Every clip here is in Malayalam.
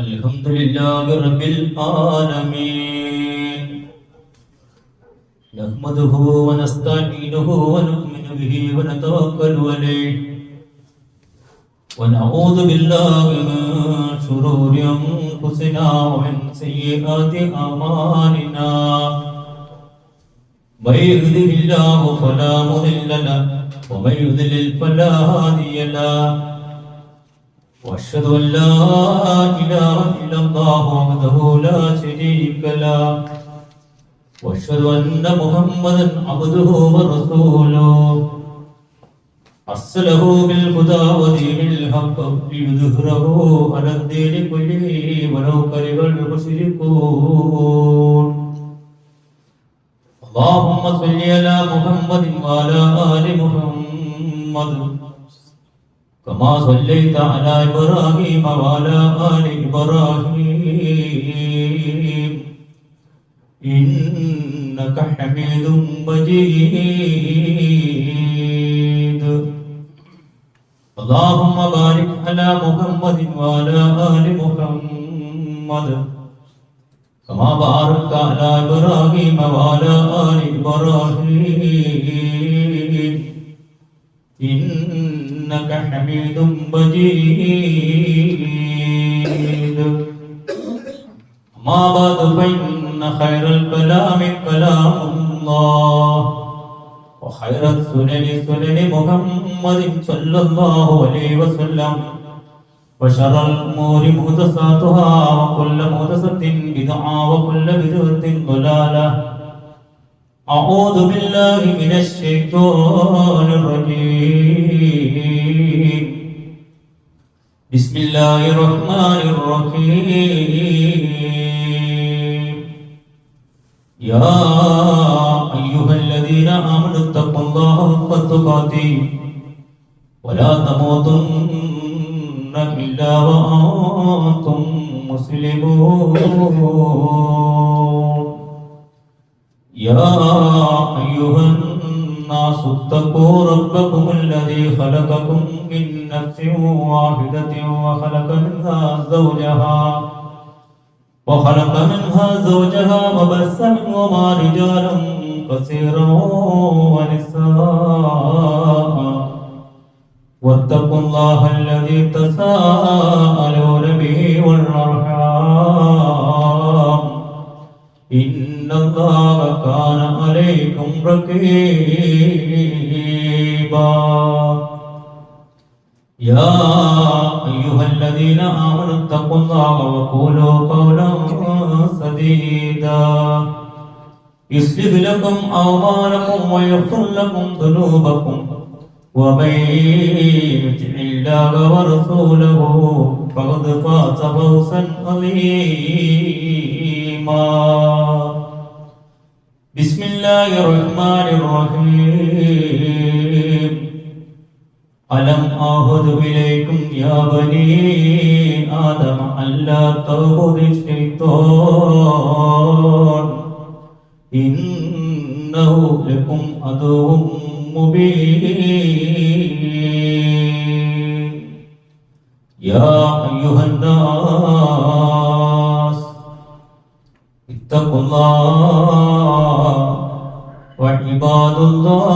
الحمد لله رب العالمين نحمده ونستعينه ونؤمن به ونتوكل عليه ونعوذ بالله من شرور أنفسنا ومن سيئات أعمالنا من يهده الله فلا مضل له ومن يضلل فلا هادي له واشهد ان لا اله الا الله وحده لا شريك له واشهد ان محمدا عبده ورسوله ارسله بالهدى ودين الحق ليظهره على الدين كله ولو كره المشركون اللهم صل على محمد وعلى ال محمد كما صليت على إبراهيم وعلى آل إبراهيم إنك حميد مجيد اللهم بارك على محمد وعلى آل محمد كما باركت على إبراهيم وعلى آل إبراهيم إنك حميد مجيد ما بعد فإن خير الكلام كلام الله وخير السنن سنن محمد صلى الله عليه وسلم وشر الأمور محدثاتها وكل محدثة بدعة وكل بدعة ضلالة أعوذ بالله من الشيطان الرجيم بسم الله الرحمن الرحيم يا أيها الذين آمنوا اتقوا الله حق تقاته ولا تموتن إلا وأنتم مسلمون يا أيها الناس اتقوا ربكم الذي خلقكم من نفس واحدة وخلق منها زوجها وبث منهما رجالا كثيرا ونساء واتقوا الله الذي تساءلون به والأرحام إن الله كان عليكم رقيبا يا أيها الذين آمنوا اتقوا الله وقولوا قولا سديدا يصلح لكم أعمالكم ويغفر لكم ذنوبكم ومن يطع الله ورسوله فقد فاز فوزا عظيما بسم الله الرحمن الرحيم ألم أعهد إليكم يا بني آدم ألا تعبدوا الشيطان إنه لكم عدو مبين يا أيها الناس اتقوا الله وعباد الله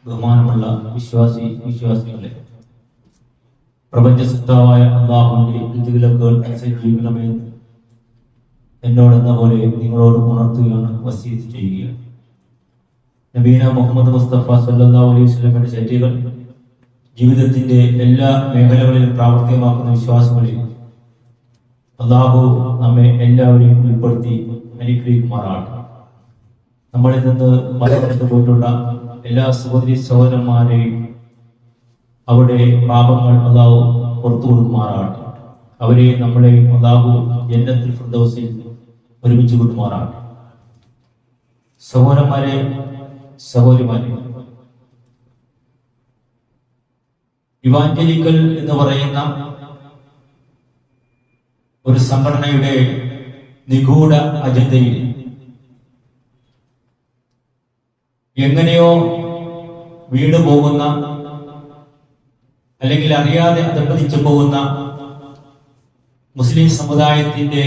ബഹുമാനമുള്ള വിശ്വാസികളെ പ്രപഞ്ചസത്താവായ അല്ലാഹുവിന്റെ വിധിവിലക്കുകൾ അനുസരിച്ച് ജീവിക്കണമെന്ന് എന്നോടെന്ന പോലെ നിങ്ങളോട് ഉണർത്തുകയാണ് വസീയത്ത് ചെയ്യുക. നബീന മുഹമ്മദ് മുസ്തഫ സല്ലല്ലാഹു അലൈഹി വസല്ലമയുടെ ചര്യകൾ ജീവിതത്തിന്റെ എല്ലാ മേഖലകളിലും പ്രാവർത്തികമാക്കുന്ന വിശ്വാസങ്ങളിൽ അല്ലാഹു നമ്മെ എല്ലാവരെയും ഉൾപ്പെടുത്തി അനുഗ്രഹിക്കുമാറാകട്ടെ. നമ്മളിൽ നിന്ന് മരണപ്പെട്ടു പോയിട്ടുള്ള എല്ലാ സഹോദരി സഹോദരന്മാരെയും അവരുടെ പാപങ്ങൾ അല്ലാഹു പുറത്തു കൊടുക്കുമാറാകട്ടെ. അവരെയും നമ്മളെയും അല്ലാഹു ജന്നത്തുൽ ഫിർദൗസിൽ ഒരുമിച്ച് കൂട്ടുമാറാകട്ടെ. സഹോദരന്മാരെ, സഹോദരിമാരെ, ഇവാഞ്ചലിക്കൽ എന്ന് പറയുന്ന ഒരു സംഘടനയുടെ നിഗൂഢ അജണ്ടയിൽ എങ്ങനെയോ വീണു പോകുന്ന അല്ലെങ്കിൽ അറിയാതെ അധപ്പതിച്ചു പോകുന്ന മുസ്ലിം സമുദായത്തിന്റെ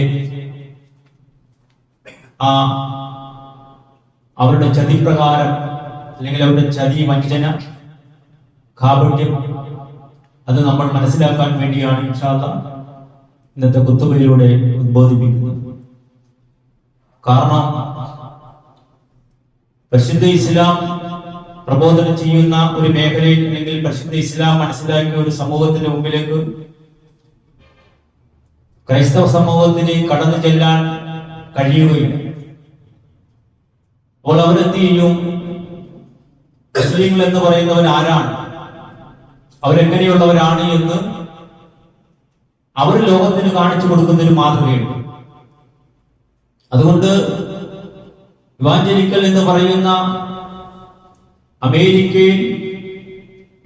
അവരുടെ ചതിപ്രകാരം അല്ലെങ്കിൽ അവരുടെ ചതി വഞ്ചന കാപട്യം അത് നമ്മൾ മനസ്സിലാക്കാൻ വേണ്ടിയാണ് ഇൻഷാ അല്ലാഹ് ഇന്നത്തെ ഖുത്ബയിലൂടെ ഉദ്ബോധിപ്പിക്കുന്നത്. കാരണം പരിശുദ്ധ ഇസ്ലാം പ്രബോധനം ചെയ്യുന്ന ഒരു മേഖലയിൽ അല്ലെങ്കിൽ പരിശുദ്ധ ഇസ്ലാം മനസ്സിലാക്കിയ ഒരു സമൂഹത്തിന്റെ മുമ്പിലേക്ക് ക്രൈസ്തവ സമൂഹത്തിന് കടന്നു ചെല്ലാൻ കഴിയുകയില്ല. അപ്പോൾ അവരെന്ത് ചെയ്യും? മുസ്ലിങ്ങൾ എന്ന് പറയുന്നവർ ആരാണ്, അവരെങ്ങനെയുള്ളവരാണ് എന്ന് അവർ ലോകത്തിന് കാണിച്ചു കൊടുക്കുന്ന ഒരു മാതൃകയുണ്ട്. അതുകൊണ്ട് ഇവാഞ്ചലിക്കൽ എന്ന് പറയുന്ന അമേരിക്കയിൽ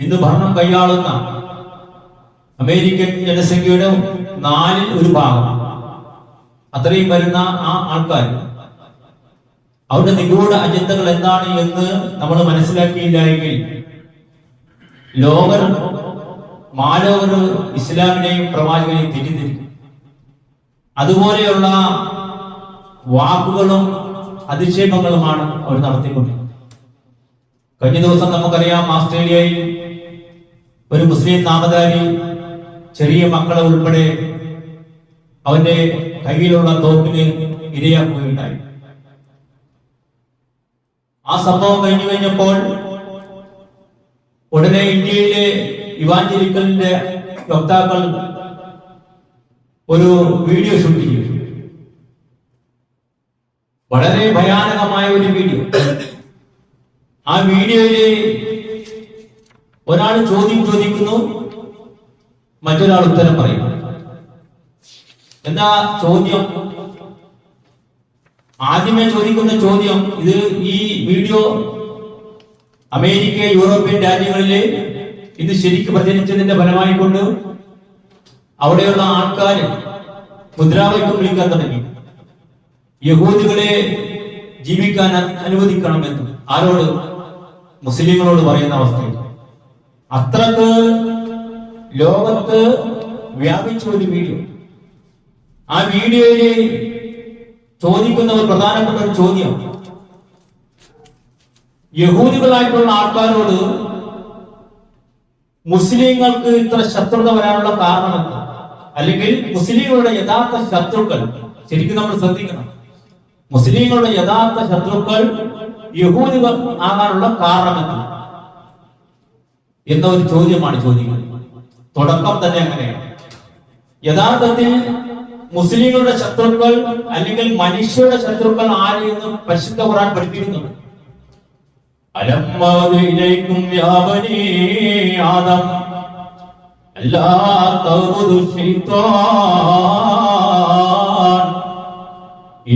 ഇന്ന് ഭരണം കൈയാളുന്ന അമേരിക്കൻ ജനസംഖ്യയുടെ 1/4 അത്രയും വരുന്ന ആ ആൾക്കാർ അവരുടെ നിഗൂഢ അജണ്ടകൾ എന്താണ് എന്ന് നമ്മൾ മനസ്സിലാക്കിയില്ല എങ്കിൽ മാലോകർ ഇസ്ലാമിനെയും പ്രവാചകനെയും തെറ്റിദ്ധരിക്കും. അതുപോലെയുള്ള വാക്കുകളും അധിക്ഷേപങ്ങളുമാണ് അവർ നടത്തിക്കൊണ്ടിരിക്കുന്നത്. കഴിഞ്ഞ ദിവസം നമുക്കറിയാം, ഓസ്ട്രേലിയയിൽ ഒരു മുസ്ലിം നാമധാരി ചെറിയ മക്കളെ ഉൾപ്പെടെ അവന്റെ കയ്യിലുള്ള തോക്കിന് ഇരയാക്കുകയുണ്ടായി. ആ സംഭവം കഴിഞ്ഞപ്പോൾ ഉടനെ ഇന്ത്യയിലെ ഇവാഞ്ചലിക്കലിന്റെ വക്താക്കൾ ഒരു വീഡിയോ ഷൂട്ട് ചെയ്തു. വളരെ ഭയാനകമായ ഒരു വീഡിയോ. ആ വീഡിയോയില് ഒരാൾ ചോദ്യം ചോദിക്കുന്നു, മറ്റൊരാൾ ഉത്തരം പറയുന്നു. എന്താ ചോദ്യം? ആദ്യമേ ചോദിക്കുന്ന ചോദ്യം, ഇത് ഈ വീഡിയോ അമേരിക്ക, യൂറോപ്യൻ രാജ്യങ്ങളിലെ ഇത് ശരിക്കും പ്രചരിച്ചതിന്റെ ഫലമായിക്കൊണ്ട് അവിടെയുള്ള ആൾക്കാർ മുദ്രാവാക്യം വിളിക്കാൻ തുടങ്ങി, യഹൂദികളെ ജീവിക്കാൻ അനുവദിക്കണമെന്ന്. ആരോട്? മുസ്ലിങ്ങളോട് പറയുന്ന അവസ്ഥയിൽ. അത്രക്ക് ലോകത്ത് വ്യാപിച്ച ഒരു വീഡിയോ. ആ വീഡിയോയില് ചോദിക്കുന്ന ഒരു പ്രധാനപ്പെട്ട ഒരു ചോദ്യം, യഹൂദികളായിട്ടുള്ള ആൾക്കാരോട് മുസ്ലിങ്ങൾക്ക് ഇത്ര ശത്രുത വരാനുള്ള കാരണമെന്ന്, അല്ലെങ്കിൽ മുസ്ലിങ്ങളുടെ യഥാർത്ഥ ശത്രുക്കൾ, ശരിക്കും നമ്മൾ ശ്രദ്ധിക്കണം, മുസ്ലിങ്ങളുടെ യഥാർത്ഥ ശത്രുക്കൾ യഹൂദികൾ ആകാനുള്ള കാരണമെന്ന് എന്ന ഒരു ചോദ്യമാണ് ചോദിക്കുന്നത്. തുടക്കം തന്നെ അങ്ങനെയാണ്. യഥാർത്ഥത്തിൽ മുസ്ലിങ്ങളുടെ ശത്രുക്കൾ അല്ലെങ്കിൽ മനുഷ്യരുടെ ശത്രുക്കൾ ആര് എന്ന് പരിശുദ്ധ ഖുർആൻ പഠിപ്പിക്കുന്നുണ്ട്. അലമ്മയിലേക്കും യാബനി ആദം അല്ലാ തഅബുദു ശൈത്താൻ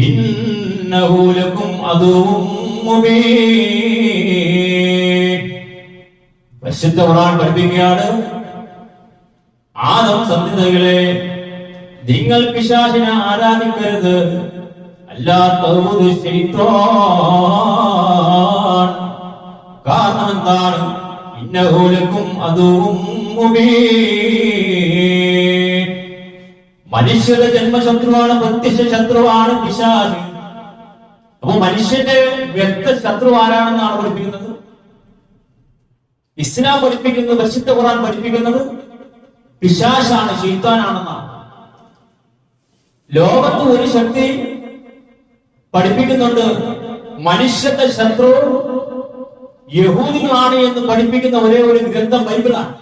ഇന്നഹു ലക്കും അദുവ്വും മുബീൻ. പരിശുദ്ധ ഖുർആൻ പഠിപ്പിക്കുകയാണ്, ആദം സന്തതികളെ, നിങ്ങൾ പിശാചിനെ ആരാധിക്കരുത്. അല്ലാ തഅബുദു ശൈത്താൻ. കാരണം എന്താണ്? ഇന്നഹു ലക്കും അദുവ്വും മുബീൻ. മനുഷ്യരുടെ ജന്മശത്രുവാണ്, പ്രത്യക്ഷ ശത്രുവാണ് പിശാച്. അപ്പൊ മനുഷ്യന്റെ വ്യക്ത ശത്രു ആരാണെന്നാണ് പഠിപ്പിക്കുന്നത് ഇസ്ലാം പഠിപ്പിക്കുന്നത്. പരിശുദ്ധ ഖുർആൻ പഠിപ്പിക്കുന്നത് പിശാചാണ്, ശൈത്താനാണെന്നാണ്. ലോകത്ത് ഒരു ശക്തി പഠിപ്പിക്കുന്നുണ്ട് മനുഷ്യന്റെ ശത്രു യഹൂദികളാണ് എന്ന് പഠിപ്പിക്കുന്ന ഒരേ ഒരു ഗ്രന്ഥം ബൈബിളാണ്.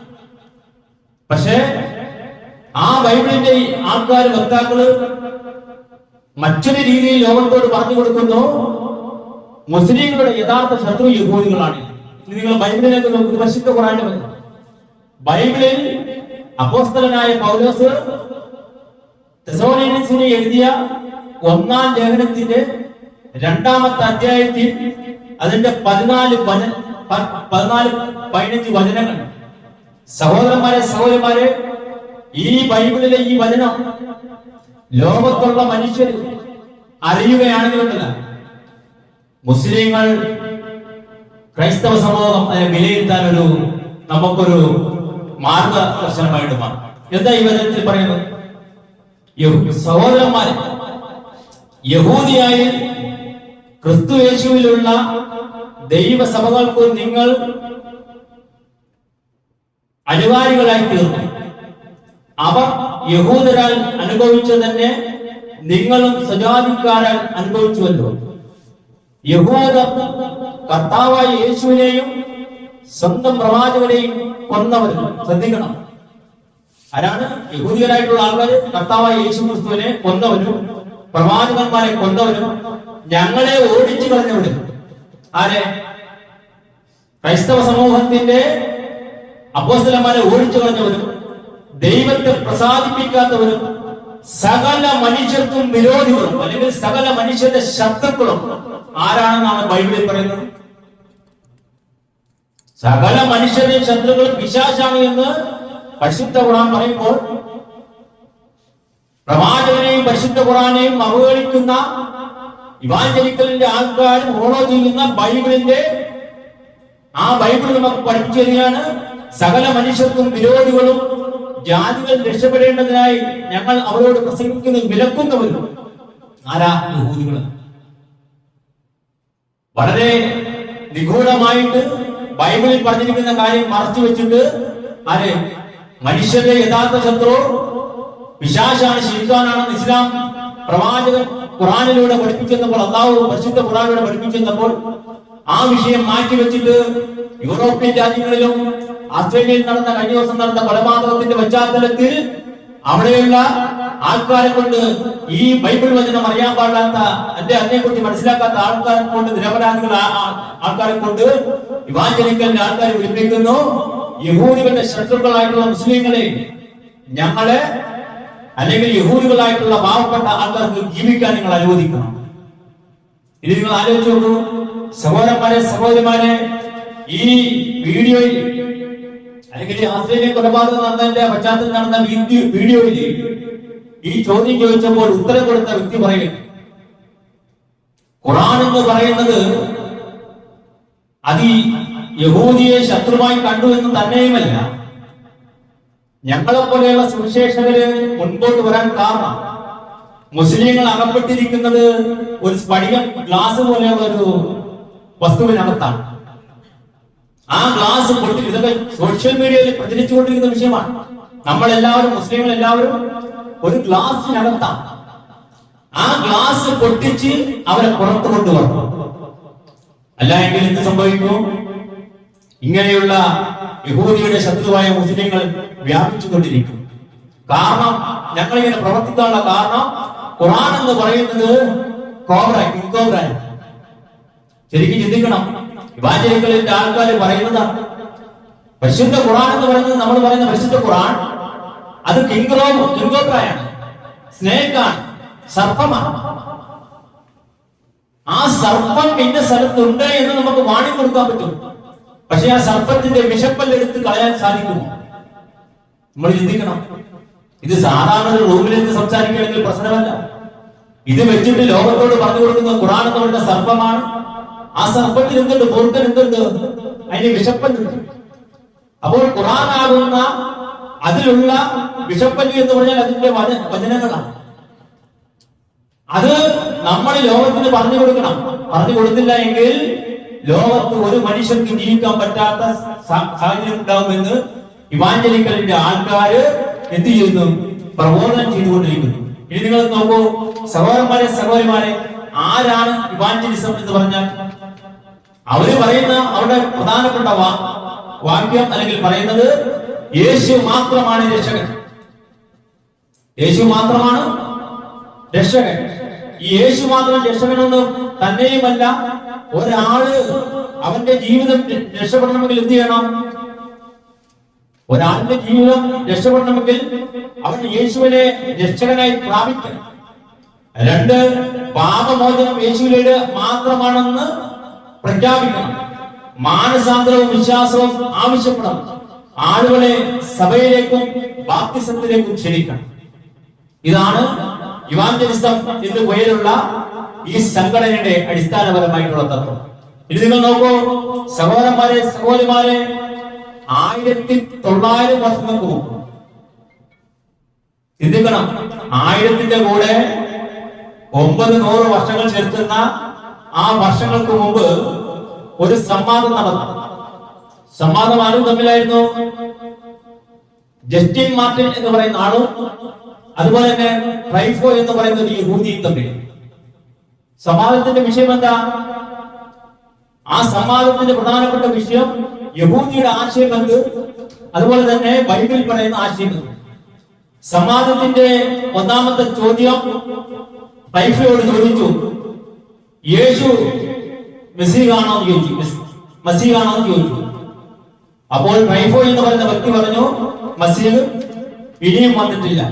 പക്ഷേ ആ ബൈബിളിന്റെ ആൾക്കാർ, വക്താക്കള് മറ്റൊരു രീതിയിൽ ലോകത്തോട് പറഞ്ഞു കൊടുക്കുന്നു, മുസ്ലിങ്ങളുടെ യഥാർത്ഥ ശത്രു യഹൂദികളാണ്. നിങ്ങൾ ബൈബിളിലേക്ക് നോക്കുന്നത് പരിശുദ്ധ ഖുർആനിൽ വരുന്നു. ബൈബിളിൽ അപ്പോസ്തലനായ പൗലോസ് തെസ്സലോനിക്കൻസിന് എഴുതിയ 1-ാം ലേഖനത്തിന്റെ 2-ാമത്തെ അധ്യായത്തിൽ അതിന്റെ 14-15 വചനങ്ങൾ. സഹോദരന്മാരെ, ഈ ബൈബിളിലെ ഈ വചനം ലോകത്തുള്ള മനുഷ്യർ അറിയുകയാണെങ്കിലുണ്ടല്ല, മുസ്ലിങ്ങൾ, ക്രൈസ്തവ സമൂഹം അതിനെ വിലയിരുത്താൻ നമുക്കൊരു മാർഗദർശനമായിട്ട് മാറും. എന്താ ഈ വചനത്തിൽ പറയുന്നത്? സഹോദരന്മാരെ, യഹൂദിയായി ക്രിസ്തു യേശുവിലുള്ള ദൈവസഭകൾക്ക് നിങ്ങൾ അനുകാരികളായി തീർന്നു. അവർ യഹൂദരാൽ അനുഭവിച്ചു തന്നെ നിങ്ങളും സജാതിക്കാരാൽ അനുഭവിച്ചുവല്ലോ. യഹൂദ കർത്താവായ യേശുവിനെയും സ്വന്തം പ്രവാചകനെയും കൊന്നവരും. ശ്രദ്ധിക്കണം, ആരാണ്? യഹൂദിയരായിട്ടുള്ള ആൾക്കാർ കർത്താവായ യേശു ക്രിസ്തുവിനെ കൊന്നവരും പ്രവാചകന്മാരെ കൊന്നവരും ഞങ്ങളെ ഓടിച്ചു കളഞ്ഞവരും. ആരെ? ക്രൈസ്തവ സമൂഹത്തിന്റെ അപ്പോസ്തലന്മാരെ ഓടിച്ചു കളഞ്ഞവരും ദൈവത്തെ പ്രസാദിപ്പിക്കാത്തവരും സകല മനുഷ്യർക്കും വിരോധികളും അല്ലെങ്കിൽ സകല മനുഷ്യരുടെ ശത്രുക്കളും ആരാണെന്നാണ് ബൈബിളിൽ പറയുന്നത്. സകല മനുഷ്യരുടെയും ശത്രുക്കളും പിശാചാണ് എന്ന് പരിശുദ്ധ ഖുർആൻ പറയുമ്പോൾ പ്രവാചകനെയും പരിശുദ്ധ ഖുർആനെയും അവഹേളിക്കുന്ന ഇവാഞ്ചലിക്കലിന്റെ ആൾക്കാർ ഫോളോ ചെയ്യുന്ന ബൈബിളിന്റെ ആ ബൈബിൾ നമുക്ക് പഠിപ്പിച്ചു തരികയാണ്. സകല മനുഷ്യർക്കും വിരോധികളും ജാതികൾ രക്ഷപ്പെടേണ്ടതിനായി ഞങ്ങൾ അവരോട് പ്രസംഗിക്കുന്ന വിലക്കുന്നവരും. ആരാ? യഹൂദികൾ. വളരെ നിഗൂഢമായിട്ട് ബൈബിളിൽ പറഞ്ഞിരിക്കുന്ന കാര്യം മറച്ചു വെച്ചിട്ട് ആരെ? മനുഷ്യരുടെ യഥാർത്ഥ ശത്രു പിശാചാണ്, ശൈത്താനാണെന്ന് ഇസ്ലാം പ്രവാചകൻ ഖുർആനിലൂടെ പഠിപ്പിച്ചപ്പോൾ, അല്ലാഹു പരിശുദ്ധ ഖുർആനിലൂടെ പഠിപ്പിച്ചപ്പോൾ ആ വിഷയം മാറ്റിവെച്ചിട്ട് യൂറോപ്യൻ രാജ്യങ്ങളിലും ഓസ്ട്രേലിയയിൽ നടന്ന കഴിഞ്ഞ ദിവസം നടന്ന കൊലപാതകത്തിന്റെ പശ്ചാത്തലത്തിൽ അവിടെയുള്ള ആൾക്കാരെ കൊണ്ട് ഈ ബൈബിൾ വചനം അറിയാൻ പാടാത്ത, അതിനെക്കുറിച്ച് മനസ്സിലാക്കാത്ത ആൾക്കാരെ കൊണ്ട്, നിരപരാധികൾ ആൾക്കാരെ കൊണ്ട് ഇവാഞ്ചലിക്കലിന്റെ ആൾക്കാരെ വിളിപ്പിക്കുന്നു. യഹൂദികളുടെ ശത്രുക്കളായിട്ടുള്ള മുസ്ലിങ്ങളെ ഞങ്ങളെ അല്ലെങ്കിൽ യഹൂദികളായിട്ടുള്ള പാവപ്പെട്ട ആൾക്കാർക്ക് ജീവിക്കാൻ നിങ്ങൾ അനുവദിക്കണം. ഇത് നിങ്ങൾ ആലോചിച്ചു നോക്കൂ സഹോദരന്മാരെ, സഹോദരിമാരെ. ഈ വീഡിയോയിൽ അല്ലെങ്കിൽ ആസ്ട്രേലിയൻ കൊലപാതകം നടന്നതിന്റെ പശ്ചാത്തലത്തിൽ നടന്ന വീഡിയോയിൽ ഈ ചോദ്യം ചോദിച്ചപ്പോൾ ഉത്തരം കൊടുത്ത വ്യക്തി പറയുക, ഖുർആൻ എന്ന് പറയുന്നത് അത് യഹൂദിയെ ശത്രുവായി കണ്ടു എന്ന് തന്നെയുമല്ല, ഞങ്ങളെ പോലെയുള്ള സുവിശേഷകര് മുൻപോട്ട് വരാൻ കാരണം മുസ്ലിങ്ങൾ അകപ്പെട്ടിരിക്കുന്നത് ഒരു സ്ഫടികം ഗ്ലാസ് പോലെയുള്ള ഒരു വസ്തുവിനകത്താണ്. ആ ഗ്ലാസ് പൊട്ടി, ഇതൊക്കെ സോഷ്യൽ മീഡിയയിൽ പ്രചരിച്ചുകൊണ്ടിരിക്കുന്ന വിഷയമാണ്. നമ്മളെല്ലാവരും, മുസ്ലിങ്ങൾ എല്ലാവരും ഒരു ഗ്ലാസിനകത്താണ്. ആ ഗ്ലാസ് പൊട്ടിച്ച് അവരെ പുറത്തു കൊണ്ടുവരണം. അല്ല എങ്കിൽ എന്ത് സംഭവിക്കും? ഇങ്ങനെയുള്ള യഹൂദിയുടെ ശത്രുവായ മുസ്ലിങ്ങൾ വ്യാപിച്ചുകൊണ്ടിരിക്കും. കാരണം ഞങ്ങളിങ്ങനെ പ്രവർത്തിക്കാനുള്ള കാരണം ഖുർആൻ എന്ന് പറയുന്നത് കോബ്ര. ശരിക്കും ചിന്തിക്കണം. ഇവാഞ്ചലിക്കലിന്റെ ആൾക്കാർ പറയുന്നതാണ് പരിശുദ്ധ ഖുർആൻ എന്ന് പറയുന്നത്. നമ്മൾ പറയുന്ന പരിശുദ്ധ ഖുർആൻ അത് കിങ്കോബ്രയാണ്, സ്നേക്കാണ്, സർപ്പമാണ്. ആ സർപ്പം ഇന്ന സ്ഥലത്തുണ്ട് എന്ന് നമുക്ക് വാണി കൊടുക്കാൻ പറ്റും. പക്ഷെ ആ സർപ്പത്തിന്റെ വിഷപ്പല്ലെടുത്ത് കളയാൻ സാധിക്കുമോ? നമ്മൾ ചിന്തിക്കണം. ഇത് സാധാരണ ഒരു റൂമിലേക്ക് സംസാരിക്കുകയാണെങ്കിൽ പ്രശ്നമല്ല. ഇത് വെച്ചിട്ട് ലോകത്തോട് പറഞ്ഞു കൊടുക്കുന്ന ഖുർആൻ എന്ന് പറയുന്ന സർപ്പമാണ്. ആ സർപ്പത്തിൽ എന്തുണ്ട്? മൂർഖൻ എന്തുണ്ട്? അതിന് വിഷപ്പല്ലുണ്ട്. അപ്പോൾ ഖുർആനാകുന്ന അതിലുള്ള വിഷപ്പല്ലി എന്ന് പറഞ്ഞാൽ അതിന്റെ വചനങ്ങളാണ്. അത് നമ്മൾ ലോകത്തിന് പറഞ്ഞു കൊടുക്കണം. പറഞ്ഞു കൊടുത്തില്ല എങ്കിൽ ലോകത്ത് ഒരു മനുഷ്യർക്ക് ജീവിക്കാൻ പറ്റാത്ത സാഹചര്യം ഉണ്ടാവുമെന്ന് ഇവാഞ്ചലിക്കലിന്റെ ആൾക്കാര് എന്ത് ചെയ്യുന്നു? പ്രബോധനം ചെയ്തുകൊണ്ടിരിക്കുന്നു. ഇനി നിങ്ങൾ നോക്കൂ സഹോദരന്മാരെ, സഹോദരിമാരെ, ആരാണ് ഇവാഞ്ചലിസം എന്ന് പറഞ്ഞാൽ? അവര് പറയുന്ന അവരുടെ പ്രധാനപ്പെട്ട വാക്യം അല്ലെങ്കിൽ പറയുന്നത് യേശു മാത്രമാണ് രക്ഷകൻ. യേശു മാത്രമാണ് രക്ഷകൻ. ഈ യേശു മാത്രം രക്ഷകനൊന്നും തന്നെയുമല്ല, ഒരാള് അവന്റെ ജീവിതം രക്ഷപ്പെടണമെങ്കിൽ എന്ത് ചെയ്യണം? ഒരാളുടെ ജീവിതം രക്ഷപ്പെടണമെങ്കിൽ അവൻ യേശുവിനെ രക്ഷകനായി പ്രാപിക്കണം. 2, പാപമോചനം യേശുവിലേക്ക് മാത്രമാണെന്ന് പ്രഖ്യാപിക്കണം. മാനസാന്തരവും വിശ്വാസവും ആവശ്യപ്പെടണം. ആളുകളെ സഭയിലേക്കും ബാപ്തിസത്തിലേക്കും ക്ഷണിക്കണം. ഇതാണ് ഇവാഞ്ചലിസം എന്ന് പേരുള്ള ഈ സംഘടനയുടെ അടിസ്ഥാനപരമായിട്ടുള്ള തത്വം. ഇനി നിങ്ങൾ നോക്കൂ സഹോദരന്മാരെ, സഹോദരിമാരെ, 1900 വർഷങ്ങൾക്ക് മുമ്പ്. ചിന്തിക്കണം, 1000ന്റെ കൂടെ 900 വർഷങ്ങൾ ചേർക്കുന്ന ആ വർഷങ്ങൾക്ക് മുമ്പ് ഒരു സംവാദം നടന്നു. സംവാദം ആരും തമ്മിലായിരുന്നു? ജസ്റ്റിൻ മാർട്ടിൻ എന്ന് പറയുന്ന ആളും അതുപോലെ തന്നെ ട്രൈഫോ എന്ന് പറയുന്ന ഒരു യഹൂദിയും തമ്മിൽ. സംവാദത്തിന്റെ വിഷയം എന്താ? ആ സംവാദത്തിന്റെ പ്രധാനപ്പെട്ട വിഷയം യഹൂദിയുടെ ആശയം എന്ത്, അതുപോലെ തന്നെ ബൈബിളിൽ പറയുന്ന ആശയം എന്ത്. സംവാദത്തിന്റെ ഒന്നാമത്തെ ചോദ്യം ട്രൈഫോയോട് ചോദിച്ചു, യേശു മെസ്സിഹാണോ എന്ന് ചോദിച്ചു. അപ്പോൾ ട്രൈഫോ എന്ന് പറയുന്ന വ്യക്തി പറഞ്ഞു, മസീഹ് ഇനിയും വന്നിട്ടില്ല.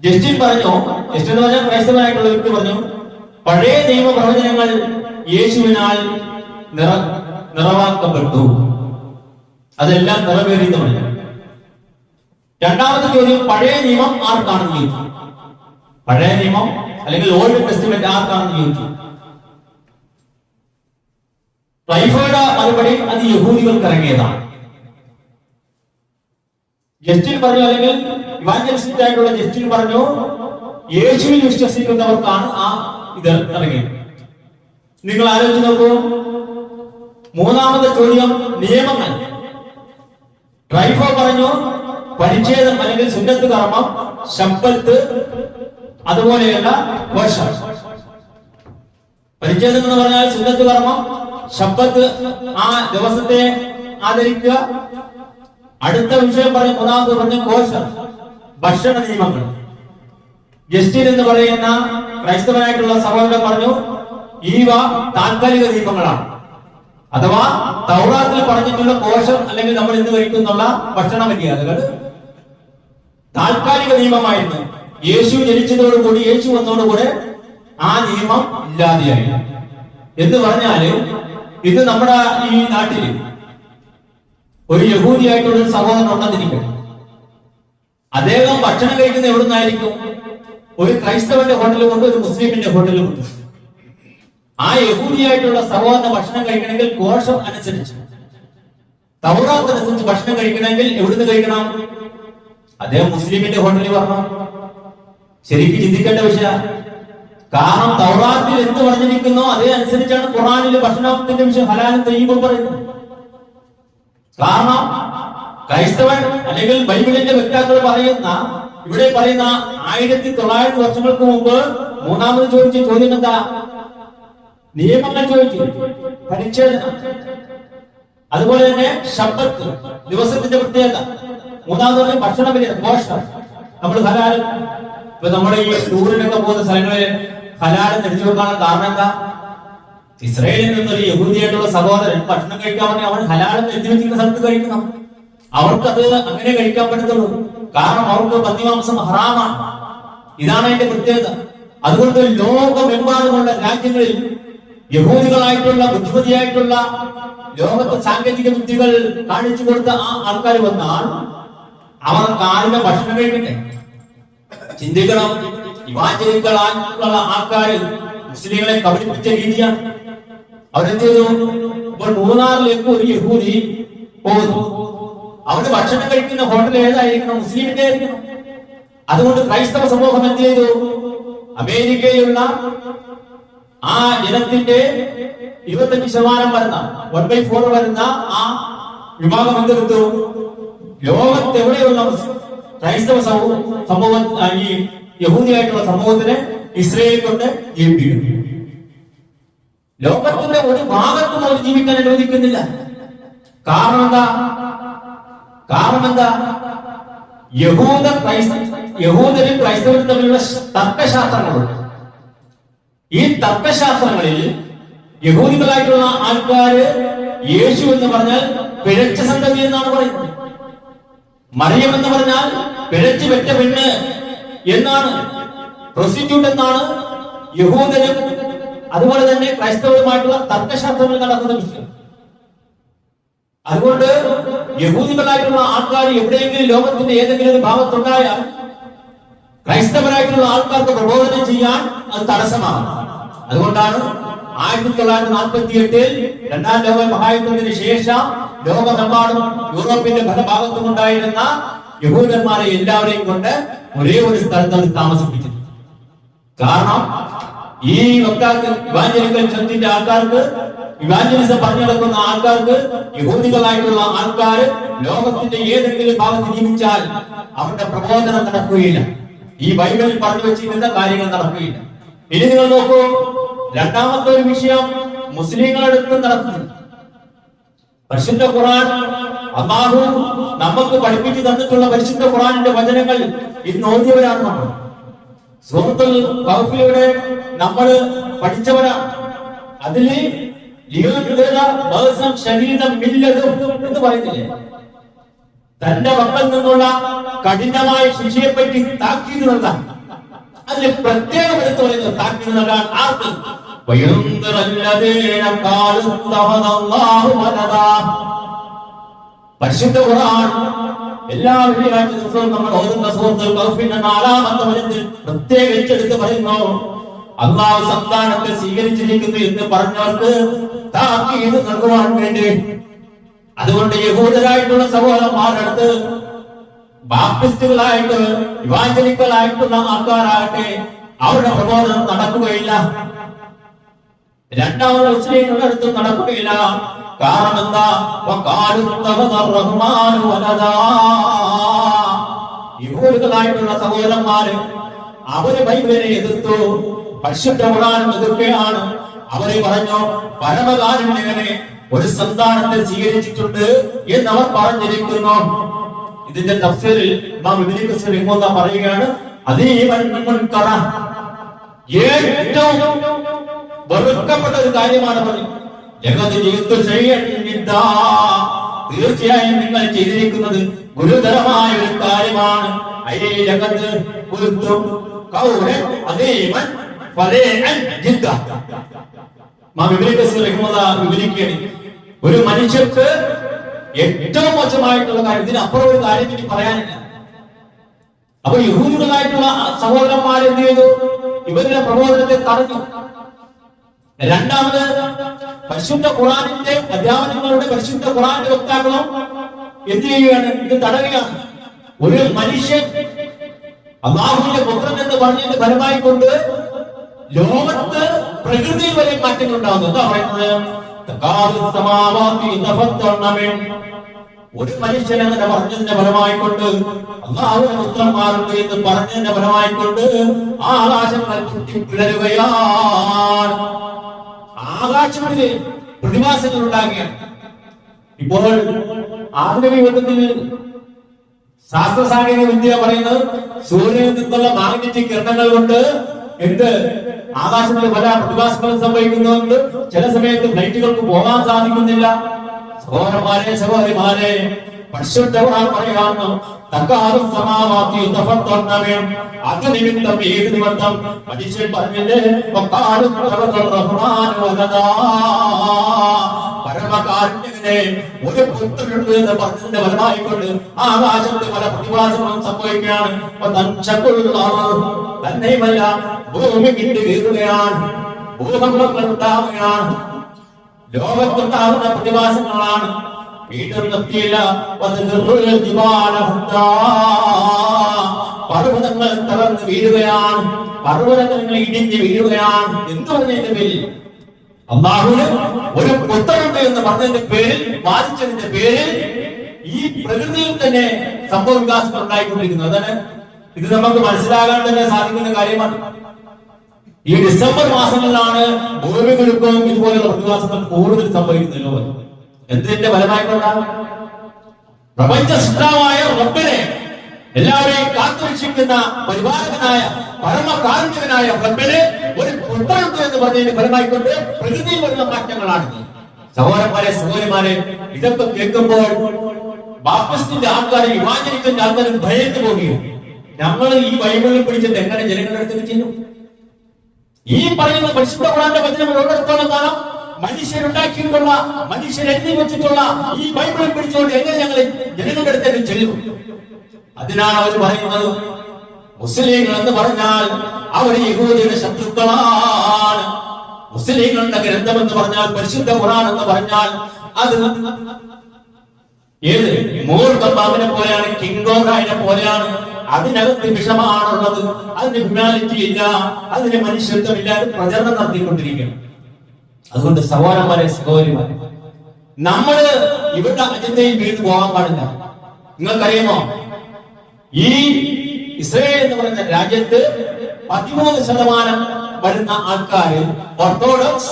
ജസ്റ്റിൻ പറഞ്ഞു, ജസ്റ്റിൻ എന്ന് പറഞ്ഞാൽ ക്രൈസ്തവനായിട്ടുള്ള വ്യക്തി പറഞ്ഞു, പഴയ നിയമ പ്രവചനങ്ങൾ യേശുവിനാൽ നിറവാക്കപ്പെട്ടു, അതെല്ലാം നിറവേറിയെന്ന് പറഞ്ഞു. രണ്ടാമത്തെ ചോദ്യം, പഴയ നിയമം ആർക്കാണെന്ന് ചോദിച്ചു. പഴയ നിയമം അല്ലെങ്കിൽ ഓൾഡ് ടെസ്റ്റ്മെന്റ് ആർക്കാണെന്ന് ചോദിച്ചു. ട്രൈഫോയുടെ മറുപടി, അത് യഹൂദികൾക്ക് ഇറങ്ങിയതാണ്. ജസ്റ്റിൻ പറഞ്ഞു, അല്ലെങ്കിൽ ഇവാഞ്ചലിസ്റ്റ് ആയിട്ടുള്ള ജസ്റ്റിൻ പറഞ്ഞു, യേശുവിൽ വിശ്വസിക്കുന്നവർക്കാണ് ആ ഇത് ഇറങ്ങിയത്. നിങ്ങൾ ആലോചിച്ച് നോക്കൂ. മൂന്നാമത്തെ ചോദ്യം, നിയമങ്ങൾ. ട്രൈഫോ പറഞ്ഞു, പരിച്ഛേദം അല്ലെങ്കിൽ സുന്നത്ത് കർമ്മം, ശബ്ബത്ത്, അതുപോലെയുള്ള വർഷം. പരിച്ഛേദം എന്ന് പറഞ്ഞാൽ സുന്നത്ത് കർമ്മം, ശബ്ബത്ത്, ആ ദിവസത്തെ ആദരിക്കുക. അടുത്ത വിഷയം പറഞ്ഞു, മൂന്നാമത് പറഞ്ഞു കോശം, ഭക്ഷണ നിയമങ്ങൾ. ജസ്റ്റിൻ എന്ന് പറയുന്ന ക്രൈസ്തവനായിട്ടുള്ള സഹോദരൻ പറഞ്ഞു, ഇവ താൽക്കാലിക നിയമങ്ങളാണ്. അഥവാ തൗറാത്തിൽ പറഞ്ഞിട്ടുള്ള കോശം അല്ലെങ്കിൽ നമ്മൾ ഇന്ന് കഴിക്കുന്നുള്ള ഭക്ഷണ മര്യാദകൾ താൽക്കാലിക നിയമമായിരുന്നു. യേശു ജനിച്ചതോടുകൂടി, യേശു വന്നതോടുകൂടെ ആ നിയമം ഇല്ലാതെയായി. എന്ന് പറഞ്ഞാല് ഇത് നമ്മുടെ ഈ നാട്ടില് ഒരു യഹൂദിയായിട്ടുള്ള ഒരു സഹോദരൻ ഉണ്ടെന്നിരിക്കട്ടെ. അദ്ദേഹം ഭക്ഷണം കഴിക്കുന്ന എവിടെ നിന്നായിരിക്കും? ഒരു ക്രൈസ്തവന്റെ ഹോട്ടലുമുണ്ട്, ഒരു മുസ്ലിമിന്റെ ഹോട്ടലുമുണ്ട്. ആ യഹൂദിയായിട്ടുള്ള സഹോദരന് ഭക്ഷണം കഴിക്കണമെങ്കിൽ കോശം അനുസരിച്ച്, തൗറാത്ത് അനുസരിച്ച് ഭക്ഷണം കഴിക്കണമെങ്കിൽ എവിടുന്ന് കഴിക്കണം? അദ്ദേഹം മുസ്ലിമിന്റെ ഹോട്ടലിൽ പറഞ്ഞു. ശരിക്കും ചിന്തിക്കേണ്ട വിഷയ. കാരണം തൗറാത്തിൽ എന്ത് പറഞ്ഞിരിക്കുന്നോ അതേ അനുസരിച്ചാണ് ഖുർആനിൽ ഭക്ഷണത്തിന്റെ വിഷയം ഹലാലും തയ്യിബും പറയുന്നത്. കാരണം ക്രൈസ്തവൻ അല്ലെങ്കിൽ ബൈബിളിന്റെ വ്യക്താക്കൾ പറയുന്ന, ഇവിടെ പറയുന്ന 1900 വർഷങ്ങൾക്ക് മുമ്പ് മൂന്നാമത് ചോദിച്ച ചോദ്യം എന്താ? നിയമങ്ങൾ ചോദിച്ചു, പരിച്ഛേദനം, അതുപോലെ തന്നെ ശബ്ബത്ത്, ദിവസത്തിന്റെ പ്രത്യേകത. മൂന്നാമത് പറഞ്ഞ ഭക്ഷണ വില, പോഷണം. നമ്മൾ ഹലാൽ, ഇപ്പൊ നമ്മുടെ ഈ ടൂറിനൊക്കെ പോകുന്ന സ്ഥലങ്ങളിൽ ഹലാൽ തെളിച്ചു വെക്കാനുള്ള കാരണം എന്താ? ഇസ്രായേലിൽ നിന്നൊരു യഹൂദിയായിട്ടുള്ള സഹോദരൻ ഭക്ഷണം കഴിക്കാൻ വേണ്ടി അവൻ ഹലാൽ എഴുതി വെച്ചിരിക്കുന്ന സ്ഥലത്ത് കഴിക്കണം. അവർക്കത് അങ്ങനെ കഴിക്കാൻ പറ്റത്തുള്ളൂ. കാരണം അവർക്ക് പന്നിമാംസം ഹറാമാണ്. ഇതാണ് അതിന്റെ പ്രത്യേകത. അതുകൊണ്ട് ലോകമെമ്പാടുമുള്ള രാജ്യങ്ങളിൽ യഹൂദികളായിട്ടുള്ള ബുദ്ധിമതിയായിട്ടുള്ള ലോകത്തെ സാങ്കേതിക വിദ്യകൾ കാണിച്ചു കൊടുത്ത ആ ആൾക്കാർ വന്നാൽ അവർ കാലിന്റെ ഭക്ഷണം കഴിക്കട്ടെ. ചിന്തിക്കണം, ഇവാഞ്ചലികളായിട്ടുള്ള ആൾക്കാർ മുസ്ലിങ്ങളെ കബളിപ്പിച്ച രീതിയാണ്. അവരെന്ത് ചെയ്തു? ഇപ്പോൾ മൂന്നാറിലേക്ക് ഒരു യഹൂദി പോകുന്നു. അവര് ഭക്ഷണം കഴിക്കുന്ന ഹോട്ടൽ ഏതായിരിക്കണം? മുസ്ലിമിന്റെ ആയിരിക്കണം. അതുകൊണ്ട് ക്രൈസ്തവ സമൂഹം എന്ത് ചെയ്തു? അമേരിക്കയിലുള്ള ആ ജനത്തിന്റെ 25% വരുന്ന 1/4 വരുന്ന ആ വിഭാഗം എന്തെടുത്തു? ലോകത്തെവിടെയുള്ള ക്രൈസ്തവ സമൂഹം, ഈ യഹൂദിയായിട്ടുള്ള സമൂഹത്തിനെ ഇസ്രയേൽ കൊണ്ട് ജീവിപ്പിക്കുന്നു. ലോകത്തിന്റെ ഒരു ഭാഗത്തും അവർ ജീവിക്കാൻ അനുവദിക്കുന്നില്ല. കാരണം എന്താ? യഹൂദരും ക്രൈസ്തവരും തമ്മിലുള്ള തർക്കശാസ്ത്രങ്ങളുണ്ട്. ഈ തർക്കശാസ്ത്രങ്ങളിൽ യഹൂദികളായിട്ടുള്ള ആൾക്കാര് യേശു എന്ന് പറഞ്ഞാൽ പിഴച്ച സന്തതി എന്നാണ് പറയുന്നത്. മറിയം എന്ന് പറഞ്ഞാൽ പിഴച്ചു പെറ്റ പെണ്ണ് എന്നാണ്, പ്രോസ്റ്റിറ്റ്യൂട്ട് എന്നാണ് യഹൂദരും അതുപോലെ തന്നെ ക്രൈസ്തവരുമായിട്ടുള്ള തർക്കശാസ്ത്രങ്ങൾ നടക്കുന്ന വിഷയം. അതുകൊണ്ട് യഹൂദികളായിട്ടുള്ള ആൾക്കാർ എവിടെയെങ്കിലും ലോകത്തിന്റെ ഏതെങ്കിലും ഒരു ഭാഗത്തുണ്ടായാൽ ക്രൈസ്തവരായിട്ടുള്ള ആൾക്കാർക്ക് പ്രബോധനം ചെയ്യാൻ അത് തടസ്സമാണ്. അതുകൊണ്ടാണ് 1948 രണ്ടാം ലോക മഹായുദ്ധത്തിന് ശേഷം ലോകമെമ്പാടും യൂറോപ്പിന്റെ പല ഭാഗത്തും ഉണ്ടായിരുന്ന യഹൂദന്മാരെ എല്ലാവരെയും കൊണ്ട് ഒരേ ഒരു സ്ഥലത്ത് അവർ താമസിപ്പിച്ചത്. കാരണം ഈ വക്താക്കൾ ഇവാഞ്ചലിക്കൽ ചർച്ചിന്റെ ആൾക്കാർക്ക്, ഇവാഞ്ചലിസം പറഞ്ഞു നടക്കുന്ന ആൾക്കാർക്ക്, യഹൂദികളായിട്ടുള്ള ആൾക്കാർ ലോകത്തിന്റെ ഏതെങ്കിലും ഭാഗത്ത് ജീവിച്ചാൽ അവരുടെ പ്രബോധനം നടക്കുകയില്ല. ഈ ബൈബിളിൽ പറഞ്ഞു വെച്ചിരുന്ന കാര്യങ്ങൾ നടക്കുകയില്ല. ഇനി നിങ്ങൾ നോക്കൂ, രണ്ടാമത്തെ ഒരു വിഷയം മുസ്ലിങ്ങളെടുത്ത് നടത്തുന്നു. പരിശുദ്ധ ഖുർആൻ അല്ലാഹു നമുക്ക് പഠിപ്പിച്ചു തന്നിട്ടുള്ള പരിശുദ്ധ ഖുർആനിന്റെ വചനങ്ങൾ ഇന്ന് ഓതിയവരാണ് നമ്മൾ. സൂറത്തുൽ കഹ്ഫിലൂടെ നമ്മൾ പഠിച്ചവരാണ്. അതില് എന്ന് പറയുന്നില്ലേ, തന്റെ മക്കളിൽ നിന്നുള്ള കഠിനമായ ശിക്ഷയെ പറ്റി താക്കീത് നൽകാൻ. അതിൽ പ്രത്യേകം എടുത്തു പറയുന്നത് താക്കീത് നൽകാൻ ആർക്ക്? പരിശുദ്ധ ഖുർആൻ എല്ലാ വെള്ളിയാഴ്ച ദിവസവും നമ്മൾ ഓതുന്ന സൂറത്തുൽ കഹ്ഫിന്റെ 4-ാമത്തെ വചനത്തിൽ പ്രത്യേകിച്ച് എടുത്ത് പറയുന്നു, അല്ലാഹു സന്താനത്തെ സ്വീകരിച്ചിരിക്കുന്നു എന്ന് പറഞ്ഞവർക്ക് താക്കീത് നൽകുവാൻ വേണ്ടി. അതുകൊണ്ട് യഹൂദരായിട്ടുള്ള സഹോദരന്മാരുടെ അടുത്ത് ബാപ്റ്റിസ്റ്റുകളായിട്ട് ഇവാഞ്ചലിക്കലായിട്ടുള്ള ആൾക്കാരാകട്ടെ അവരുടെ പ്രബോധനം നടക്കുകയില്ല. രണ്ടാമത് മുസ്ലിങ്ങളുടെ അടുത്ത് നടക്കുകയില്ല. കാരണം എന്താ? യഹൂദികളായിട്ടുള്ള സഹോദരന്മാര് അവര് ബൈബിളിനെ എതിർത്തു, പരിശുദ്ധ ഖുർആനും എതിർക്കുകയാണ്. അവര് പറഞ്ഞു പരമകാരുണ്യനെ ഒരു സന്താനത്തെ സ്വീകരിച്ചിട്ടുണ്ട് എന്നവർ പറഞ്ഞിരിക്കുന്നു. ഇതിന്റെ തഫ്സീറിൽ ഇമാം ഇബ്നു കസീർ റഹിമഹുല്ലാഹ് പറയുകയാണ്, അതീവൻ മുൻകറ, ഏറ്റവും വെറുക്കപ്പെട്ട ഒരു കാര്യമാണ് പറയുന്നത്. തീർച്ചയായും നിങ്ങൾ ചെയ്തിരിക്കുന്നത് ഗുരുതരമായ ഒരു കാര്യമാണ്. ഒരു മനുഷ്യർക്ക് ഏറ്റവും മോശമായിട്ടുള്ള കാര്യം, ഇതിനപ്പുറം ഒരു കാര്യം ഇനി പറയാനില്ല. അപ്പൊ യഹൂദികളായിട്ടുള്ള സഹോദരന്മാർ എന്ത് ചെയ്തു? ഇവരുടെ പ്രബോധനത്തെ തടഞ്ഞു. രണ്ടാമത് പരിശുദ്ധ ഖുർആനിന്റെ അധ്യാപനങ്ങളുടെ പരിശുദ്ധ ഖുർആന്റെ വക്താക്കളും എന്ത് ചെയ്യുകയാണ്? ഇത് തടയുകയാണ്. ഒരു മനുഷ്യൻ അല്ലാഹുവിന്റെ പുത്രൻ എന്ന് പറഞ്ഞതിന്റെ ഫലമായി കൊണ്ട് ലോകത്ത് പ്രകൃതിയിൽ വരെ മാറ്റങ്ങൾ ഉണ്ടാകുന്നു. എന്താ പറയുന്നത്? ഒരു മനുഷ്യൻ അങ്ങനെ പറഞ്ഞതിന്റെ ഫലമായിക്കൊണ്ട് അല്ലാഹുവിന്റെ പുത്രന്മാരുണ്ട് എന്ന് പറഞ്ഞതിന്റെ ഫലമായിക്കൊണ്ട് ആകാശങ്ങൾ പിളരുകയാണ്. ആകാശങ്ങളിലെ പ്രതിഭാസങ്ങൾ ഉണ്ടാകുകയാണ്. ഇപ്പോൾ ആധുനിക യുഗത്തിൽ ശാസ്ത്ര സാങ്കേതിക വിദ്യ പറയുന്നത് സൂര്യനിൽ നിന്നുള്ള മാഗ്നറ്റിക് കിരണങ്ങൾ കൊണ്ട് എന്ത് ആകാശങ്ങളിൽ പല പ്രതിഭാസങ്ങളും സംഭവിക്കുന്നുണ്ട്. ചില സമയത്ത് ഫ്ലൈറ്റുകൾക്ക് പോകാൻ സാധിക്കുന്നില്ല. സഹോദരന്മാരെ, സഹോദരിമാരെ, പരിശുദ്ധ ഖുർആൻ പറയുന്നു, തകാദു സമാവാതി യതഫത്തർന അത് നിമിത്തം ഏത് നിമിത്തം മനുഷ്യൻ പറഞ്ഞില്ലേ, വഖാലു റഹ്മാൻ വലദാ, പരമകാരുണ്യനെ ഒരു പുത്രനുണ്ട് എന്ന് പറഞ്ഞതിന്റെ ഫലമായിക്കൊണ്ട് ആകാശത്ത് പല പ്രതിഭാസങ്ങളും സംഭവിക്കുകയാണ്. തന്നെയുമല്ല ഭൂമി കിട്ടി വീഴുകയാണ്, ഭൂകമ്പങ്ങൾ ഉണ്ടാവുകയാണ്, ലോകത്തുണ്ടാകുന്ന പ്രതിഭാസങ്ങളാണ്. വീണ്ടും നിർത്തിയില്ല, പർവ്വതങ്ങൾ തകർന്ന് വീഴുകയാണ്, പർവ്വതങ്ങൾ ഇടിഞ്ഞ് വീഴുകയാണ്. എന്ത് പറഞ്ഞതിന്റെ പേരിൽ? അല്ലാഹുവിന് ഒരു പുത്രനുണ്ട് എന്ന് പറഞ്ഞതിന്റെ പേരിൽ, വാദിച്ചതിന്റെ പേരിൽ ഈ പ്രകൃതിയിൽ തന്നെ സംഭവ വികാസങ്ങൾ ഉണ്ടായിക്കൊണ്ടിരിക്കുന്നു. അതാണ് ഇത് നമുക്ക് മനസ്സിലാകാൻ തന്നെ സാധിക്കുന്ന കാര്യമാണ്. ഈ ഡിസംബർ മാസങ്ങളിലാണ് ഭൂമികുലുക്കവും ഇതുപോലെയുള്ള പ്രതിഭാസങ്ങൾ കൂടുതൽ സംഭവിക്കുന്നത്. എന്തിന്റെ ഫലമായിക്കൊണ്ടാണ്? പ്രപഞ്ച സൃഷ്ടാവായ റബ്ബിനെ, എല്ലാവരെയും കാത്തുരക്ഷിക്കുന്ന പരിപാലകനായ പരമകാരുണ്യകനായ റബ്ബിനെ ഒരു പുത്രനുണ്ട് എന്ന് പറഞ്ഞതിന്റെ ഫലമായിക്കൊണ്ട് പ്രകൃതിയിൽ വരുന്ന മാറ്റങ്ങളാണ്. സഹോദരന്മാരെ, സഹോദരിമാരെ, ഇതൊക്കെ കേൾക്കുമ്പോൾ ബാപ്റ്റിസ്റ്റിന്റെ ആൾക്കാരും ഇവാഞ്ചലിക്കലിന്റെ ആൾക്കാരും ഭയന്നു പോകുകയും നമ്മൾ ഈ ബൈബിളിൽ പിടിച്ചിട്ട് എങ്ങനെ ജനങ്ങളുടെ അടുത്ത് ചെല്ലും? ഈ പറയുന്ന പരിശുദ്ധ ഖുർആന്റെ വചനങ്ങൾ ഉള്ളിടത്തോളം കാലം മനുഷ്യരുണ്ടാക്കിയിട്ടുള്ള, മനുഷ്യരെഴുതി വെച്ചിട്ടുള്ള ഈ ബൈബിളിൽ പിടിച്ചുകൊണ്ട് എങ്ങനെ ഞങ്ങൾ ജനങ്ങളുടെ അടുത്തേക്ക് ചെല്ലും? അതിനാണ് അവർ പറയുന്നത്, മുസ്ലിങ്ങൾ എന്ന് പറഞ്ഞാൽ അവർ യഹൂദിയുടെ ശത്രുക്കളാണ്. മുസ്ലിങ്ങളുടെ ഗ്രന്ഥം എന്ന് പറഞ്ഞാൽ പരിശുദ്ധ ഖുർആൻ എന്ന് പറഞ്ഞാൽ അത് ഏത് മൂർഖപ്പാമ്പിനെ പോലെയാണ്, കിങ്കോറായിനെ പോലെയാണ്. അതിനകത്ത് വിഷമാണുള്ളത്, അതിന് ഹ്യൂമാനിറ്റി ഇല്ല, അതിന് മനുഷ്യത്വമില്ല. പ്രചരണം നടത്തിക്കൊണ്ടിരിക്കണം. അതുകൊണ്ട് സഹോദരന്മാരെ സഹോദരിമാരെ, നമ്മള് ഇവരുടെ അജണ്ടയിൽ വീണ്ടും പോകാൻ പാടില്ല. നിങ്ങൾക്കറിയുമോ, ഈ ഇസ്രായേൽ എന്ന് പറയുന്ന രാജ്യത്ത് 13% വരുന്ന ആൾക്കാര് ഓർത്തഡോക്സ്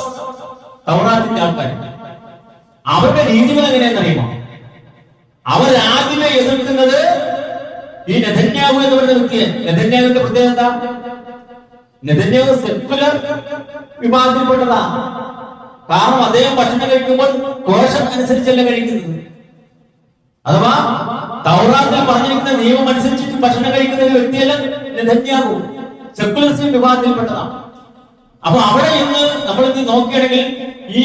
തൗറാത്തിന്റെ ആൾക്കാർ. അവരുടെ രീതികൾ എങ്ങനെയെന്ന് അറിയുമോ? അവരാദ്യമേ എതിർക്കുന്നത് ഈ നെതന്യാഹു എന്ന് പറയുന്ന വ്യക്തിയെ. നെതന്യാഹുവിന്റെ പ്രത്യേകത എന്താ? നെതന്യാഹു സെക്കുലർ വിഭാഗത്തിൽപ്പെട്ടതാ. കാരണം അദ്ദേഹം ഭക്ഷണം കഴിക്കുമ്പോൾ കോശം അനുസരിച്ചല്ല കഴിക്കുന്നത്. അഥവാ തൗറാത്തിൽ പറഞ്ഞിരിക്കുന്ന നിയമം അനുസരിച്ചിട്ട് ഭക്ഷണം കഴിക്കുന്ന ഒരു വ്യക്തിയല്ല നെതന്യാഹു. സെക്കുലറിസം വിഭാഗത്തിൽപ്പെട്ടതാണ്. അപ്പൊ അവിടെ ഇന്ന് നമ്മളിന്ന് നോക്കുകയാണെങ്കിൽ ഈ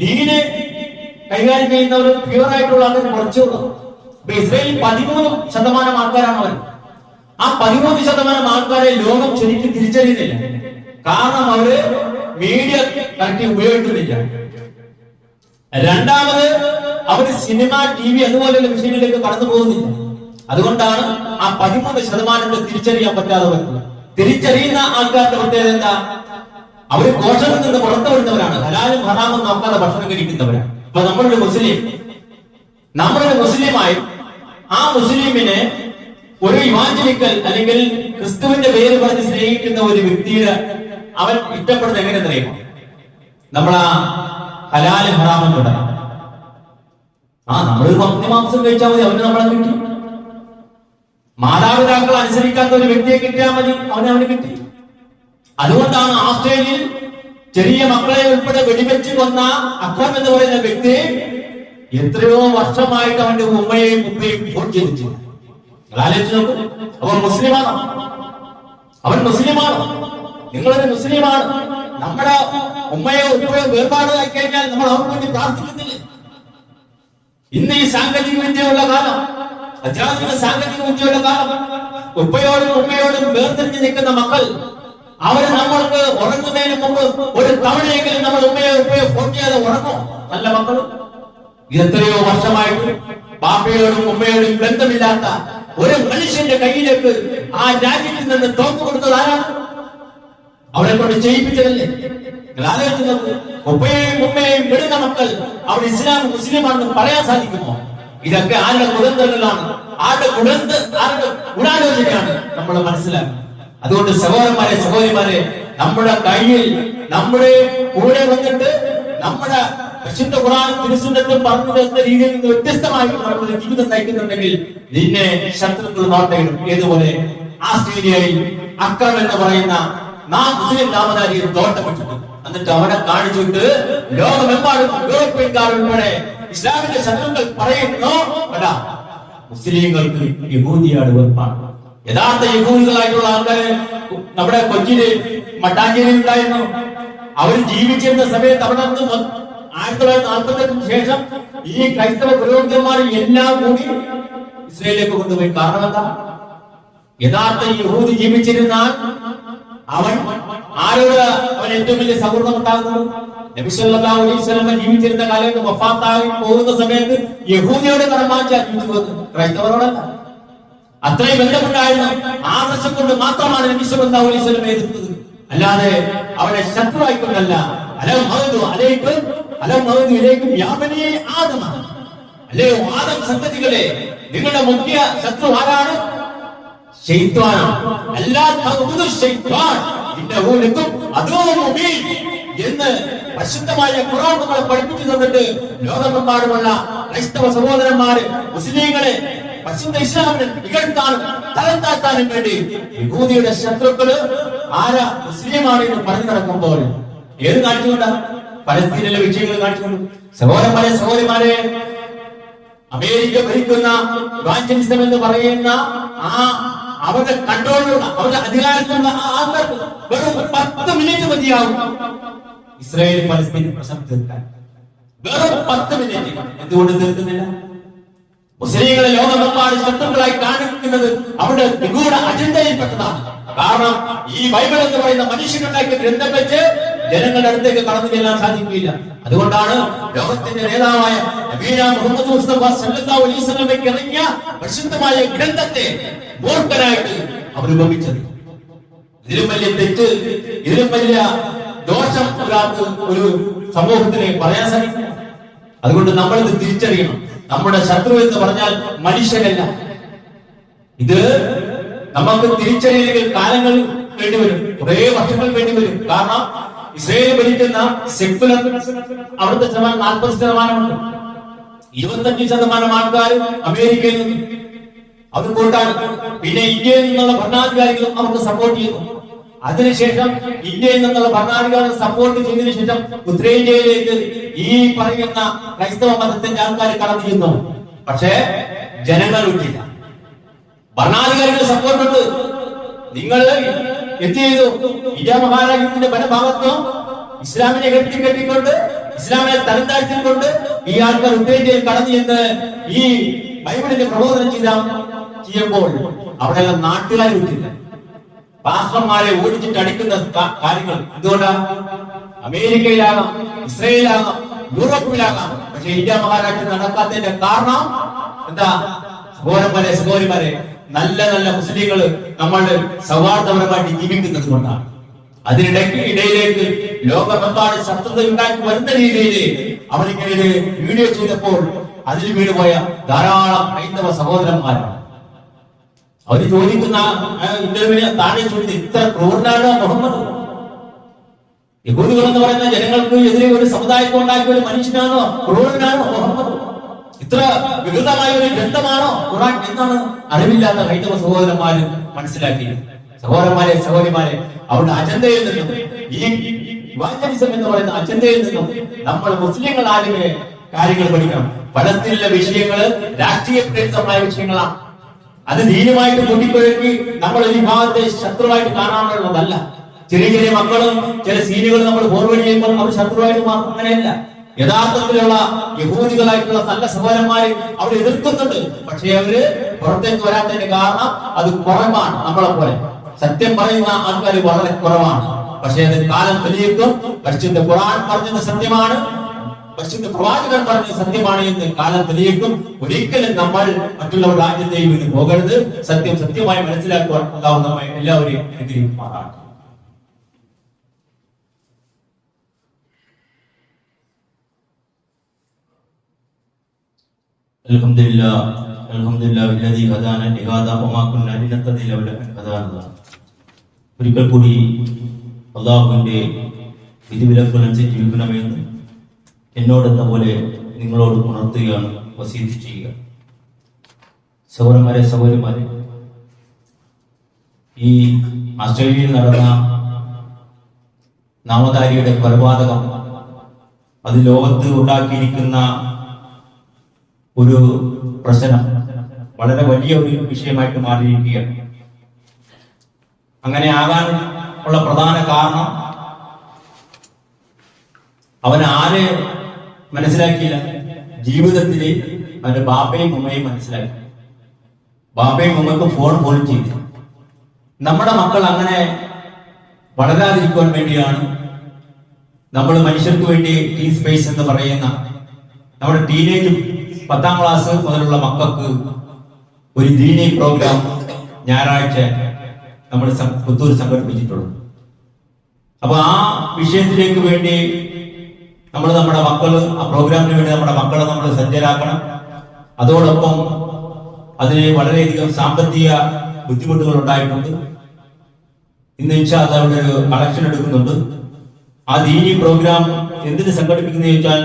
ദീനെ കൈകാര്യം ചെയ്യുന്നവർ പ്യൂർ ആയിട്ടുള്ള ആൾക്കാർ കുറച്ചുള്ളൂ. ഇപ്പൊ ഇസ്രായേലിൽ 13% ആൾക്കാരാണ് അവർ. ആ 13% ആൾക്കാരെ ലോകം ശരിക്കും തിരിച്ചറിയുന്നില്ല. കാരണം അവര് മീഡിയ കറക്റ്റ് ഉപയോഗിക്കുന്നില്ല. രണ്ടാമത് അവര് സിനിമ, TV അതുപോലെയുള്ള വിഷയങ്ങളിലേക്ക് കടന്നു പോകുന്നില്ല. അതുകൊണ്ടാണ് ആ 13% തിരിച്ചറിയാൻ പറ്റാതെ വരുന്നത്. തിരിച്ചറിയുന്ന ആൾക്കാരുടെ പ്രത്യേകത എന്താ? അവര് കോശത്തിൽ നിന്ന് പുറത്തു വരുന്നവരാണ്. ഹലാലും ഹറാമും നോക്കാതെ ഭക്ഷണം കഴിക്കുന്നവരാണ്. ഇപ്പൊ നമ്മളൊരു മുസ്ലിമായി ആ മുസ്ലിമിനെ ഒരു ഇവാഞ്ചലിക്കൽ അല്ലെങ്കിൽ ക്രിസ്തുവിന്റെ പേര് പറഞ്ഞ് സ്നേഹിക്കുന്ന ഒരു വ്യക്തിയുടെ അവൻ ഇഷ്ടപ്പെടുന്നത് എങ്ങനെ അറിയുമോ? നമ്മളാ ഹലാലും ഹറാമും തുടങ്ങാം. നമ്മളൊരു മാംസം കഴിച്ചാൽ മതി, അവന് നമ്മളെ കിട്ടി. മാതാപിതാക്കൾ അനുസരിക്കാത്ത ഒരു വ്യക്തിയെ കിട്ടിയാൽ മതി, അവന് കിട്ടി. അതുകൊണ്ടാണ് ഓസ്ട്രേലിയയിൽ ചെറിയ മക്കളെ ഉൾപ്പെടെ വെടിവെച്ച് കൊന്ന അക്രം എന്ന് പറയുന്ന വ്യക്തി എത്രയോ വർഷമായിട്ട് അവന്റെ ഉമ്മയെയും ഉപ്പയും ഫോൺ ചെയ്തിട്ടില്ല. ആലോചിച്ച് നോക്കൂ. അവൻ മുസ്ലിമാണോ? നിങ്ങളൊരു മുസ്ലിമാണ്. നമ്മുടെ ഉമ്മയോ ഉപ്പയോ വേർപാടായി കഴിഞ്ഞാൽ നമ്മൾ അവർക്ക് വേണ്ടി പ്രാർത്ഥിക്കുന്നില്ലേ? ഇന്ന് ഈ സാങ്കേതിക വിദ്യയുള്ള കാലം, അത്യാധുനിക സാങ്കേതിക വിദ്യയുള്ള കാലം, ഉപ്പയോടും ഉമ്മയോടും വേർതിരിഞ്ഞ് നിൽക്കുന്ന മക്കൾ, അവർ നമ്മൾക്ക് ഉറങ്ങുന്നതിന് മുമ്പ് ഒരു തവണയെങ്കിലും നമ്മൾ ഉപ്പയോ ഫോൺ ചെയ്യാതെ ഉറങ്ങും. നല്ല മക്കൾ എത്രയോ വർഷമായിട്ട് ബാപ്പയോടും ഉമ്മയോടും ബന്ധമില്ലാത്ത ഒരു മനുഷ്യന്റെ കയ്യിലേക്ക് ആ രാജ്യത്തിൽ നിന്ന് തോക്ക് കൊടുത്തത് ആരാണ്? അവരെ കൊണ്ട് ചെയ്യിപ്പിച്ചതല്ലേ? ഉപ്പയെയും ഉമ്മയെയും വിടുന്ന മക്കൾ അവർ ഇസ്ലാം മുസ്ലിമാണെന്ന് പറയാൻ സാധിക്കുമോ? ഇതൊക്കെ ആരുടെ കുടന്തങ്ങളാണ്, ആരുടെ ഗുണാലോചനയാണ് നമ്മൾ മനസ്സിലാക്കുന്നത്. അതുകൊണ്ട് സഹോദരന്മാരെ സഹോദരിമാരെ, നമ്മുടെ കയ്യിൽ നമ്മുടെ കൂടെ വന്നിട്ട് നമ്മുടെ പരിശുദ്ധ ഖുർആനും തിരുസുന്നത്തും പറഞ്ഞു തരുന്ന രീതിയിൽ നിന്ന് വ്യത്യസ്തമായിട്ട് നമ്മുടെ ജീവിതം നയിക്കുന്നുണ്ടെങ്കിൽ നിന്നെ ശത്രുക്കൾ നോട്ടയിടും. ഏതുപോലെ ആസ്ട്രേലിയയിൽ അക്രം എന്ന് പറയുന്ന മുസ്ലിം നാമധാരിയെ തോട്ടമിട്ടിട്ട് എന്നിട്ട് അവനെ കാണിച്ചിട്ട് ലോകമെമ്പാടും യൂറോപ്യൻകാർ ഉൾപ്പെടെ ഇസ്ലാമിന്റെ ശത്രുക്കൾ പറയുന്നു, മുസ്ലിങ്ങൾക്ക് യഹൂദിയാണ് വെറുപ്പാണ്. യഥാർത്ഥ യഹൂദികളായിട്ടുള്ള ആൾക്കാര് നമ്മുടെ കൊച്ചിയില് മട്ടാഞ്ചേരിയിൽ ഉണ്ടായിരുന്നു. അവർ ജീവിച്ചിരുന്ന സമയത്ത് അവിടെ നിന്ന് 1948 ശേഷം ഈ ക്രൈസ്തവ പുരോഹിതന്മാർ എല്ലാം കൂടി ഇസ്രായേലിലേക്ക് കൊണ്ടുപോയി. കാരണം എന്താ? യഥാർത്ഥ യഹൂദി ജീവിച്ചിരുന്നാൽ അവൻ ആരോട് അവൻ ഏറ്റവും വലിയ സൗഹൃദം ഉണ്ടാകുന്നത്? നബി സല്ലല്ലാഹു അലൈഹി വസല്ലം ജീവിച്ചിരുന്ന കാലത്ത് വഫാത്തായി പോകുന്ന സമയത്ത് യഹൂദിയോട് കടമാറ്റാൻ ക്രൈസ്തവരോടല്ല. അത്രയും ബന്ധമുണ്ടായിരുന്നു. ആദർശം കൊണ്ട് മാത്രമാണ് നബി സല്ലല്ലാഹു അലൈഹി വസല്ലം എതിർത്തത്, അല്ലാതെ അവനെ ശത്രുവായിക്കൊണ്ടല്ല. അല്ലയോ ആദം സന്തതികളെ, നിങ്ങളുടെ മുഖ്യ ശത്രു ആരാണ്? ശൈത്വാനാണ്. എന്ന് പരിശുദ്ധമായ ഖുർആൻ നമ്മളെ പഠിപ്പിച്ചു തന്നിട്ട് ലോകമെമ്പാടുമുള്ള ക്രൈസ്തവ സഹോദരന്മാര് മുസ്ലിങ്ങളെ പരിശുദ്ധ ഇസ്ലാമിനെ ഇകഴ്ത്താനും തരം താഴ്ത്താനും വേണ്ടി യഹൂദിയുടെ ശത്രുക്കള് ആരാ മുസ്ലിമാണ് എന്ന് പറഞ്ഞു നടക്കുമ്പോൾ ഏത് കാണിച്ചുകൊണ്ടാ? പലസ്തീനിലെ വിഷയങ്ങൾ കാണിച്ചുകൊണ്ട്. സഹോദരന്മാരെ സഹോദരിമാരെ, അമേരിക്ക ഭരിക്കുന്ന ഇവാഞ്ചലിസം എന്ന് പറയുന്ന അവരുടെ കൺട്രോളിലുള്ള അവരുടെ അധികാരത്തിലുള്ള ആൾക്കാർക്ക് വെറും 10 മിനിറ്റ് മതിയാവും ഇസ്രായേൽ പലസ്തീൻ പ്രശ്നം തീർക്കാൻ. വെറും 10 മിനിറ്റ്. എന്തുകൊണ്ട് തീർക്കുന്നില്ല? മുസ്ലിങ്ങളെ ലോകമെമ്പാട് ശത്രുക്കളായി കാണിക്കുന്നത് അവരുടെ നിഗൂഢ അജണ്ടയിൽപ്പെട്ടതാണ്. കാരണം ഈ ബൈബിൾ എന്ന് പറയുന്ന മനുഷ്യനുണ്ടാക്കിയ ഗ്രന്ഥം വെച്ച് ജനങ്ങളുടെ അടുത്തേക്ക് കടന്നു ചെല്ലാൻ സാധിക്കില്ല. അതുകൊണ്ടാണ് ലോകത്തിന്റെ നേതാവായ നബീന മുഹമ്മദ് മുസ്തഫ സല്ലല്ലാഹു അലൈഹി വസല്ലമയ്ക്ക് ഇറങ്ങിയ പരിശുദ്ധമായ ഗ്രന്ഥത്തെ മൂർഖനായിട്ട് അവർ ഉപമിച്ചത്. ഇതിലും വലിയ തെറ്റ്, ഇതിലും വലിയ ദോഷം ഒരാൾക്ക് ഒരു സമൂഹത്തിന് പറയാൻ സാധിക്കും. അതുകൊണ്ട് നമ്മൾ ഇത് തിരിച്ചറിയണം. നമ്മുടെ ശത്രു എന്ന് പറഞ്ഞാൽ മനുഷ്യരല്ല. ഇത് നമുക്ക് തിരിച്ചറിയണമെങ്കിൽ കാലങ്ങൾ വേണ്ടിവരും, കുറെ വർഷങ്ങൾ വേണ്ടിവരും. കാരണം ഇസ്രയേൽ ഭരിക്കുന്ന സെക്കുലർ അവിടുത്തെ ശതമാനം 40%. 25% ആൾക്കാർ അമേരിക്കയിൽ നിന്ന് അവർ കൂട്ടാണ്. പിന്നെ ഇന്ത്യയിൽ നിന്നുള്ള ഭരണാധികാരികളും അവർക്ക് സപ്പോർട്ട് ചെയ്യുന്നു. അതിനുശേഷം ഇന്ത്യയിൽ നിന്നുള്ള ഭരണാധികാരികൾ സപ്പോർട്ട് ചെയ്തതിനു ശേഷം ഉത്തരേന്ത്യയിലേക്ക് ഈ പറയുന്ന ക്രൈസ്തവ മതത്തിന്റെ ആൾക്കാർ കടന്നിരുന്നു. പക്ഷേ ജനങ്ങൾ വിട്ടില്ല. ഭരണാധികാരികളുടെ സപ്പോർട്ടുണ്ട്. നിങ്ങൾ എന്ത് ചെയ്തു? ഇന്ത്യ മഹാരാജ്യത്തിന്റെ പല ഭാഗത്തും ഇസ്ലാമിനെ കെട്ടിക്കൊണ്ട് ഇസ്ലാമിനെ തരം താഴ്ത്തിക്കൊണ്ട് ഈ ആൾക്കാർ ഉത്തരേന്ത്യയിൽ കടന്നു ചെന്ന് ഈ ബൈബിളിന്റെ പ്രബോധനം ചെയ്യുമ്പോൾ അവിടെയുള്ള നാട്ടുകാർ വിട്ടില്ല. പാസ്റ്റർമാരെ ഓടിച്ചിട്ട് അടിക്കുന്ന കാര്യങ്ങൾ എന്തുകൊണ്ടാ? അമേരിക്കയിലാകാം, ഇസ്രയേലാകാം, യൂറോപ്പിലാകാം. പക്ഷെ ഇന്ത്യ മഹാരാജ്യം നടക്കാത്തതിന്റെ കാരണം എന്താ? സഹോദരന്മാരെ നല്ല നല്ല മുസ്ലിങ്ങൾ നമ്മളുടെ സൗഹാർദ്ദപരമായിട്ട് ജീവിക്കുന്നത് കൊണ്ടാണ്. ഇടയിലേക്ക് ലോകമെമ്പാട് ശത്രുത ഉണ്ടാക്കി വരുന്ന രീതിയിൽ അവരിങ്ങനെ വീഡിയോ ചെയ്തപ്പോൾ അതിൽ വീണുപോയ ധാരാളം ഹൈന്ദവ സഹോദരന്മാരാണ്. അവർ ചോദിക്കുന്ന ഇന്റർവ്യൂവിന് താഴെ ചോദിച്ചത്, ഇത്ര ക്രൂരനാണ് മുഹമ്മദ്? യഹൂദികൾ എന്ന് പറയുന്ന ജനങ്ങൾക്ക് എതിരെ ഒരു സമുദായത്തെ ഉണ്ടാക്കിയ ഒരു മനുഷ്യനാണോ? ക്രൂരനാണോ മുഹമ്മദ്? ഇത്ര വികൃതമായ ഒരു ഗ്രന്ഥമാണോ ഖുർആൻ എന്നാണ് അറിവില്ലാത്ത ഹൈന്ദവ സഹോദരന്മാര് മനസ്സിലാക്കി. സഹോദരിമാരെ അവരുടെ അജണ്ടയിൽ നിന്നും, ഈ ഇവാഞ്ചലിസം എന്ന് പറയുന്ന അജണ്ടയിൽ നിന്നും നമ്മൾ മുസ്ലിങ്ങൾ ആദ്യമേ കാര്യങ്ങൾ പഠിക്കണം. പലസ്തീനിലെ വിഷയങ്ങള് രാഷ്ട്രീയ പ്രേരിതമായ വിഷയങ്ങളാണ്. അത് ദീനുമായിട്ട് കൂട്ടിക്കുഴക്കി നമ്മൾ ഒരു വിഭാഗത്തെ ശത്രുവായിട്ട് കാണാനുള്ളതല്ല. ചെറിയ ചെറിയ മക്കളും ചില സീനുകൾ നമ്മൾ ഫോർവേഡ് ചെയ്യുമ്പോൾ അവർ ശത്രുവായിട്ട് മാറും. അങ്ങനെയല്ല. യഥാർത്ഥത്തിലുള്ള യഹൂദികളായിട്ടുള്ള നല്ല സഹോദരന്മാരെ അവർ എതിർക്കുന്നുണ്ട്. പക്ഷെ അവര് പുറത്തേക്ക് വരാത്തതിന്റെ കാരണം അത് കുറവാണ്. നമ്മളെ പോലെ സത്യം പറയുന്ന ആൾക്കാർ വളരെ കുറവാണ്. പക്ഷെ അത് കാലം തെളിയിക്കും. പരിശുദ്ധ ഖുർആൻ പറഞ്ഞത് സത്യമാണ്, പരിശുദ്ധ പ്രവാചകൻ പറഞ്ഞത് സത്യമാണ് എന്ന് കാലം തെളിയിക്കും. ഒരിക്കലും നമ്മൾ മറ്റുള്ളവർ രാജ്യത്തേക്ക് നിന്ന് പോകരുത്. സത്യം സത്യമായി മനസ്സിലാക്കുവാൻ ഉണ്ടാവും നമ്മെ എല്ലാവരെയും അനുഗ്രഹിക്കുമാറാണ്. ഒരിക്കൽ കൂടി അള്ളാഹുവിന്റെ വിധിവിലക്കുകളനുസരിച്ച് ജീവിക്കണമെന്ന് എന്നോടെന്ന പോലെ നിങ്ങളോട് ഉണർത്തുകയാണ്, വസീയത്ത് ചെയ്യുക. സഹോദരന്മാരെ ഈ ഓസ്ട്രേലിയയിൽ നടന്ന നാമധാരിയുടെ കൊലപാതകം അത് ലോകത്ത് ഉണ്ടാക്കിയിരിക്കുന്ന ഒരു പ്രശ്നം വളരെ വലിയ ഒരു വിഷയമായിട്ട് മാറിയിരിക്കുകയാണ്. അങ്ങനെ ആകാൻ ഉള്ള പ്രധാന കാരണം അവൻ ആരെ മനസ്സിലാക്കിയില്ല? ജീവിതത്തിൽ അവന്റെ ബാപ്പയും ഉമ്മയും മനസ്സിലാക്കി. ബാപ്പയും ഉമ്മയ്ക്ക് ഫോൺ പോലും ചെയ്തു. നമ്മുടെ മക്കൾ അങ്ങനെ വളരാതിരിക്കുവാൻ വേണ്ടിയാണ് നമ്മൾ മനുഷ്യർക്ക് വേണ്ടി ടീ സ്പേസ് എന്ന് പറയുന്ന നമ്മുടെ ടീനേജ് 10ാം ക്ലാസ് മുതലുള്ള മക്കൾക്ക് ഒരു ദീനി പ്രോഗ്രാം ഞായറാഴ്ച നമ്മൾ പുത്തൂർ സംഘടിപ്പിച്ചിട്ടുള്ളൂ. അപ്പൊ ആ വിഷയത്തിലേക്ക് വേണ്ടി നമ്മുടെ മക്കള് ആ പ്രോഗ്രാമിന് വേണ്ടി നമ്മുടെ മക്കളെ നമ്മൾ സജ്ജരാക്കണം. അതോടൊപ്പം അതിന് വളരെയധികം സാമ്പത്തിക ബുദ്ധിമുട്ടുകൾ ഉണ്ടായിട്ടുണ്ട്. ഇന്ന് ഇൻഷാ അല്ലാഹ് അവിടെ ഒരു കളക്ഷൻ എടുക്കുന്നുണ്ട്. ആ ദീനി പ്രോഗ്രാം എന്തിന് സംഘടിപ്പിക്കുന്ന ചോദിച്ചാൽ,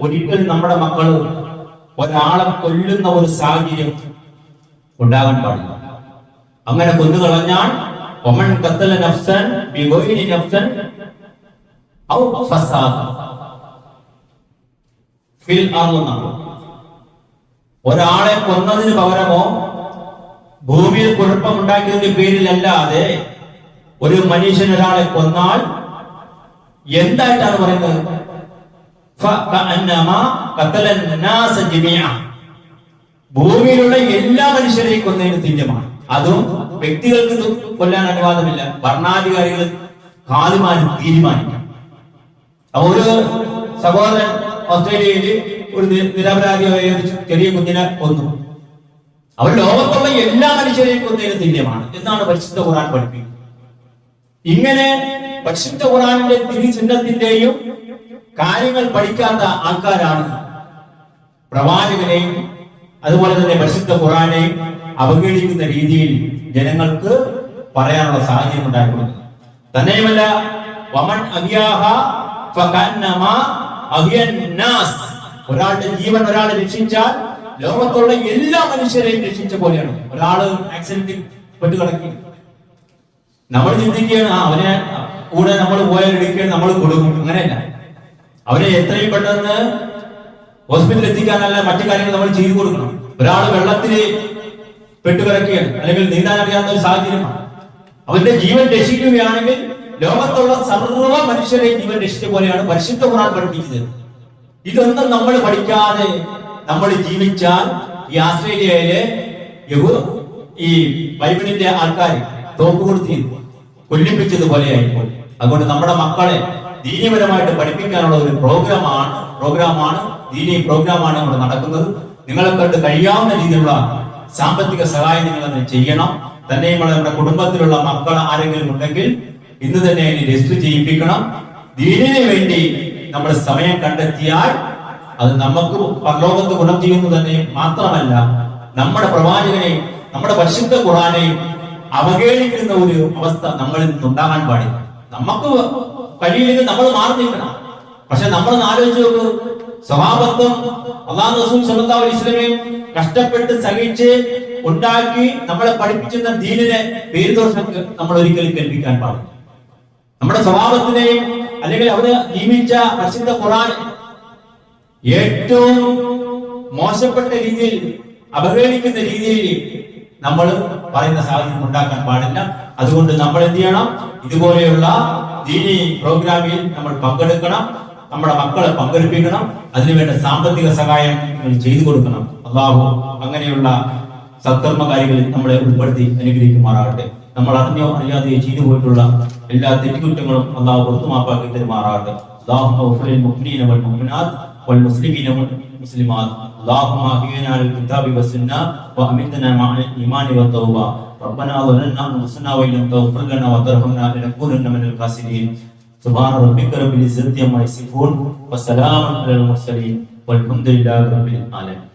ഒരിക്കലും നമ്മുടെ മക്കൾ ഒരാളെ കൊല്ലുന്ന ഒരു സാഹചര്യം ഉണ്ടാകാൻ പാടില്ല. അങ്ങനെ കൊന്നുകളഞ്ഞാൽ ഒമൻ ഖത്തല നഫ്സൻ ബിഗൈരി നഫ്സൻ ഔ ഫസാദ് ഫിൽ അർദ്, ഒരാളെ കൊന്നതിന് പകരമോ ഭൂമിയിൽ കുഴപ്പമുണ്ടാക്കിയതിന്റെ പേരിലല്ലാതെ ഒരു മനുഷ്യൻ ഒരാളെ കൊന്നാൽ എന്തായിട്ടാണ് പറയുന്നത്? ഭൂമിയിലുള്ള എല്ലാ മനുഷ്യരെയും കൊന്നതിന് തുല്യമാണ്. അതും വ്യക്തികൾക്ക് കൊല്ലാൻ അനുവാദമില്ല, ഭരണാധികാരികൾ കാലുമാനും തീരുമാനിക്കാം. അപ്പൊ ഒരു സഹോദരൻ ഓസ്ട്രേലിയയിൽ ഒരു നിരപരാധിയായ ഒരു ചെറിയ കുഞ്ഞിനെ കൊന്നു. അവർ ലോകത്തുള്ള എല്ലാ മനുഷ്യരെയും കൊന്നതിന് തുല്യമാണ് എന്നാണ് പരിശുദ്ധ ഖുർആൻ പഠിപ്പിക്കുന്നത്. ഇങ്ങനെ പരിശുദ്ധ ഖുർആനിന്റെ തിരുചിഹ്നത്തിന്റെയും കാര്യങ്ങൾ പഠിക്കാത്ത ആൾക്കാരാണ് പ്രവാചകനെയും അതുപോലെ തന്നെ പരിശുദ്ധ ഖുർആനെയും അവഗണിക്കുന്ന രീതിയിൽ ജനങ്ങൾക്ക് പറയാനുള്ള സാഹചര്യം ഉണ്ടാക്കുന്നത്. തന്നെയുമല്ല, വമൻ അഹിയാഹ ഫകന്നമാ അഹിയന്നാസ്, ഒരാളുടെ ജീവൻ ഒരാൾ രക്ഷിച്ചാൽ ലോകത്തുള്ള എല്ലാ മനുഷ്യരെയും രക്ഷിച്ച പോലെയാണ്. ഒരാള് ആക്സിഡന്റിൽ പെട്ടുകിടക്കി, നമ്മൾ ചിന്തിക്കുകയാണ് അവനെ കൂടെ നമ്മൾ പോയാൽ എടുക്കുകയാണ്, നമ്മൾ കൊടുക്കും. അങ്ങനെയല്ല, അവരെ എത്രയും പെട്ടെന്ന് ഹോസ്പിറ്റലിൽ എത്തിക്കാനല്ല മറ്റു കാര്യങ്ങൾ നമ്മൾ ചെയ്തു കൊടുക്കണം. ഒരാൾ വെള്ളത്തില് പെട്ടുകിടക്കുകയാണ്, അല്ലെങ്കിൽ നീന്താൻ അറിയാവുന്ന ഒരു സാഹചര്യമാണ്, അവന്റെ ജീവൻ രക്ഷിക്കുകയാണെങ്കിൽ ലോകത്തുള്ള സർവ്വ മനുഷ്യരെയും ജീവൻ രക്ഷിച്ച പോലെയാണ് പരിശുദ്ധ ഖുർആൻ പഠിപ്പിച്ചത്. ഇതൊന്നും നമ്മൾ പഠിക്കാതെ നമ്മൾ ജീവിച്ചാൽ ഈ ആസ്ട്രേലിയയിലെ ഈ ബൈബിളിന്റെ ആൾക്കാർ തോക്ക് കൊടുത്തി കൊല്ലിപ്പിച്ചതുപോലെയായിപ്പോൾ. അതുകൊണ്ട് നമ്മുടെ മക്കളെ ദീനീപരമായിട്ട് പഠിപ്പിക്കാനുള്ള ഒരു പ്രോഗ്രാമാണ് ദീനീ പ്രോഗ്രാമാണ് ഇവിടെ നടക്കുന്നത്. നിങ്ങളെ കണ്ട് കഴിയാവുന്ന രീതിയിലുള്ള സാമ്പത്തിക സഹായം നിങ്ങൾ അതിന് ചെയ്യണം. തന്നെയും നമ്മുടെ കുടുംബത്തിലുള്ള മക്കൾ ആരെങ്കിലും ഉണ്ടെങ്കിൽ ഇന്ന് തന്നെ അതിന് രജിസ്റ്റർ ചെയ്യിപ്പിക്കണം. ദീനിന് വേണ്ടി നമ്മൾ സമയം കണ്ടെത്തിയാൽ അത് നമുക്ക് പരലോകത്ത് ഗുണം ചെയ്യുന്നു തന്നെ മാത്രമല്ല, നമ്മുടെ പ്രവാചകനെയും നമ്മുടെ പരിശുദ്ധ ഖുർആനെയും അവഹേളിക്കുന്ന ഒരു അവസ്ഥ നമ്മളിൽ നിന്നുണ്ടാകാൻ പാടില്ല. നമുക്ക് കഴിയില്ലെങ്കിൽ നമ്മൾ മാറി നിൽക്കണം. പക്ഷെ നമ്മളൊന്ന് ആലോചിച്ച് നോക്കൂ, സ്വഹാബത്തും അല്ലാഹു റസൂൽ സ്വല്ലല്ലാഹു അലൈഹി വസല്ലമയും കഷ്ടപ്പെട്ട് സഹിച്ച് ഉണ്ടാക്കി നമ്മളെ പഠിപ്പിക്കുന്ന ദീനിനെ പേരുദോഷം നമ്മൾ ഒരിക്കലും കൽപ്പിക്കാൻ പാടില്ല. നമ്മുടെ സ്വഭാവത്തിനെയും അല്ലെങ്കിൽ അവര് നിയമിച്ച പരിശുദ്ധ ഖുർആൻ ഏറ്റവും മോശപ്പെട്ട രീതിയിൽ അവഹേളിക്കുന്ന രീതിയിൽ നമ്മൾ പറയുന്ന സാഹചര്യം ഉണ്ടാക്കാൻ പാടില്ല. അതുകൊണ്ട് നമ്മൾ എന്ത് ചെയ്യണം? ഇതുപോലെയുള്ള ദീനി പ്രോഗ്രാമിൽ നമ്മൾ പങ്കെടുക്കണം, നമ്മുടെ മക്കളെ പങ്കെടുപ്പിക്കണം, അതിനുവേണ്ട സാമ്പത്തിക സഹായം നിങ്ങൾ ചെയ്തു കൊടുക്കണം. അല്ലാഹു അങ്ങനെയുള്ള സത്കർമ്മകാരികളിൽ നമ്മളെ ഉൾപ്പെടുത്തി അനുഗ്രഹിക്കുമാറാകട്ടെ. നമ്മൾ അറിഞ്ഞോ അറിയാതെ ചെയ്തു പോയിട്ടുള്ള എല്ലാ തെറ്റുകുറ്റങ്ങളും അല്ലാഹു പുറത്തു മാപ്പാക്കി തരുമാറാകട്ടെ. اللهم اغفر للمؤمنين والمؤمنات والمسلمين والمسلمات اللهم اهدنا للكتاب والسنه وامتنا مع الايمان والتوبه ربنا ظلمنا انفسنا وان لم تغفر لنا وترحمنا لنكونن من الخاسرين سبحان ربك رب العزه عما يصفون وسلام على المرسلين والحمد لله رب العالمين.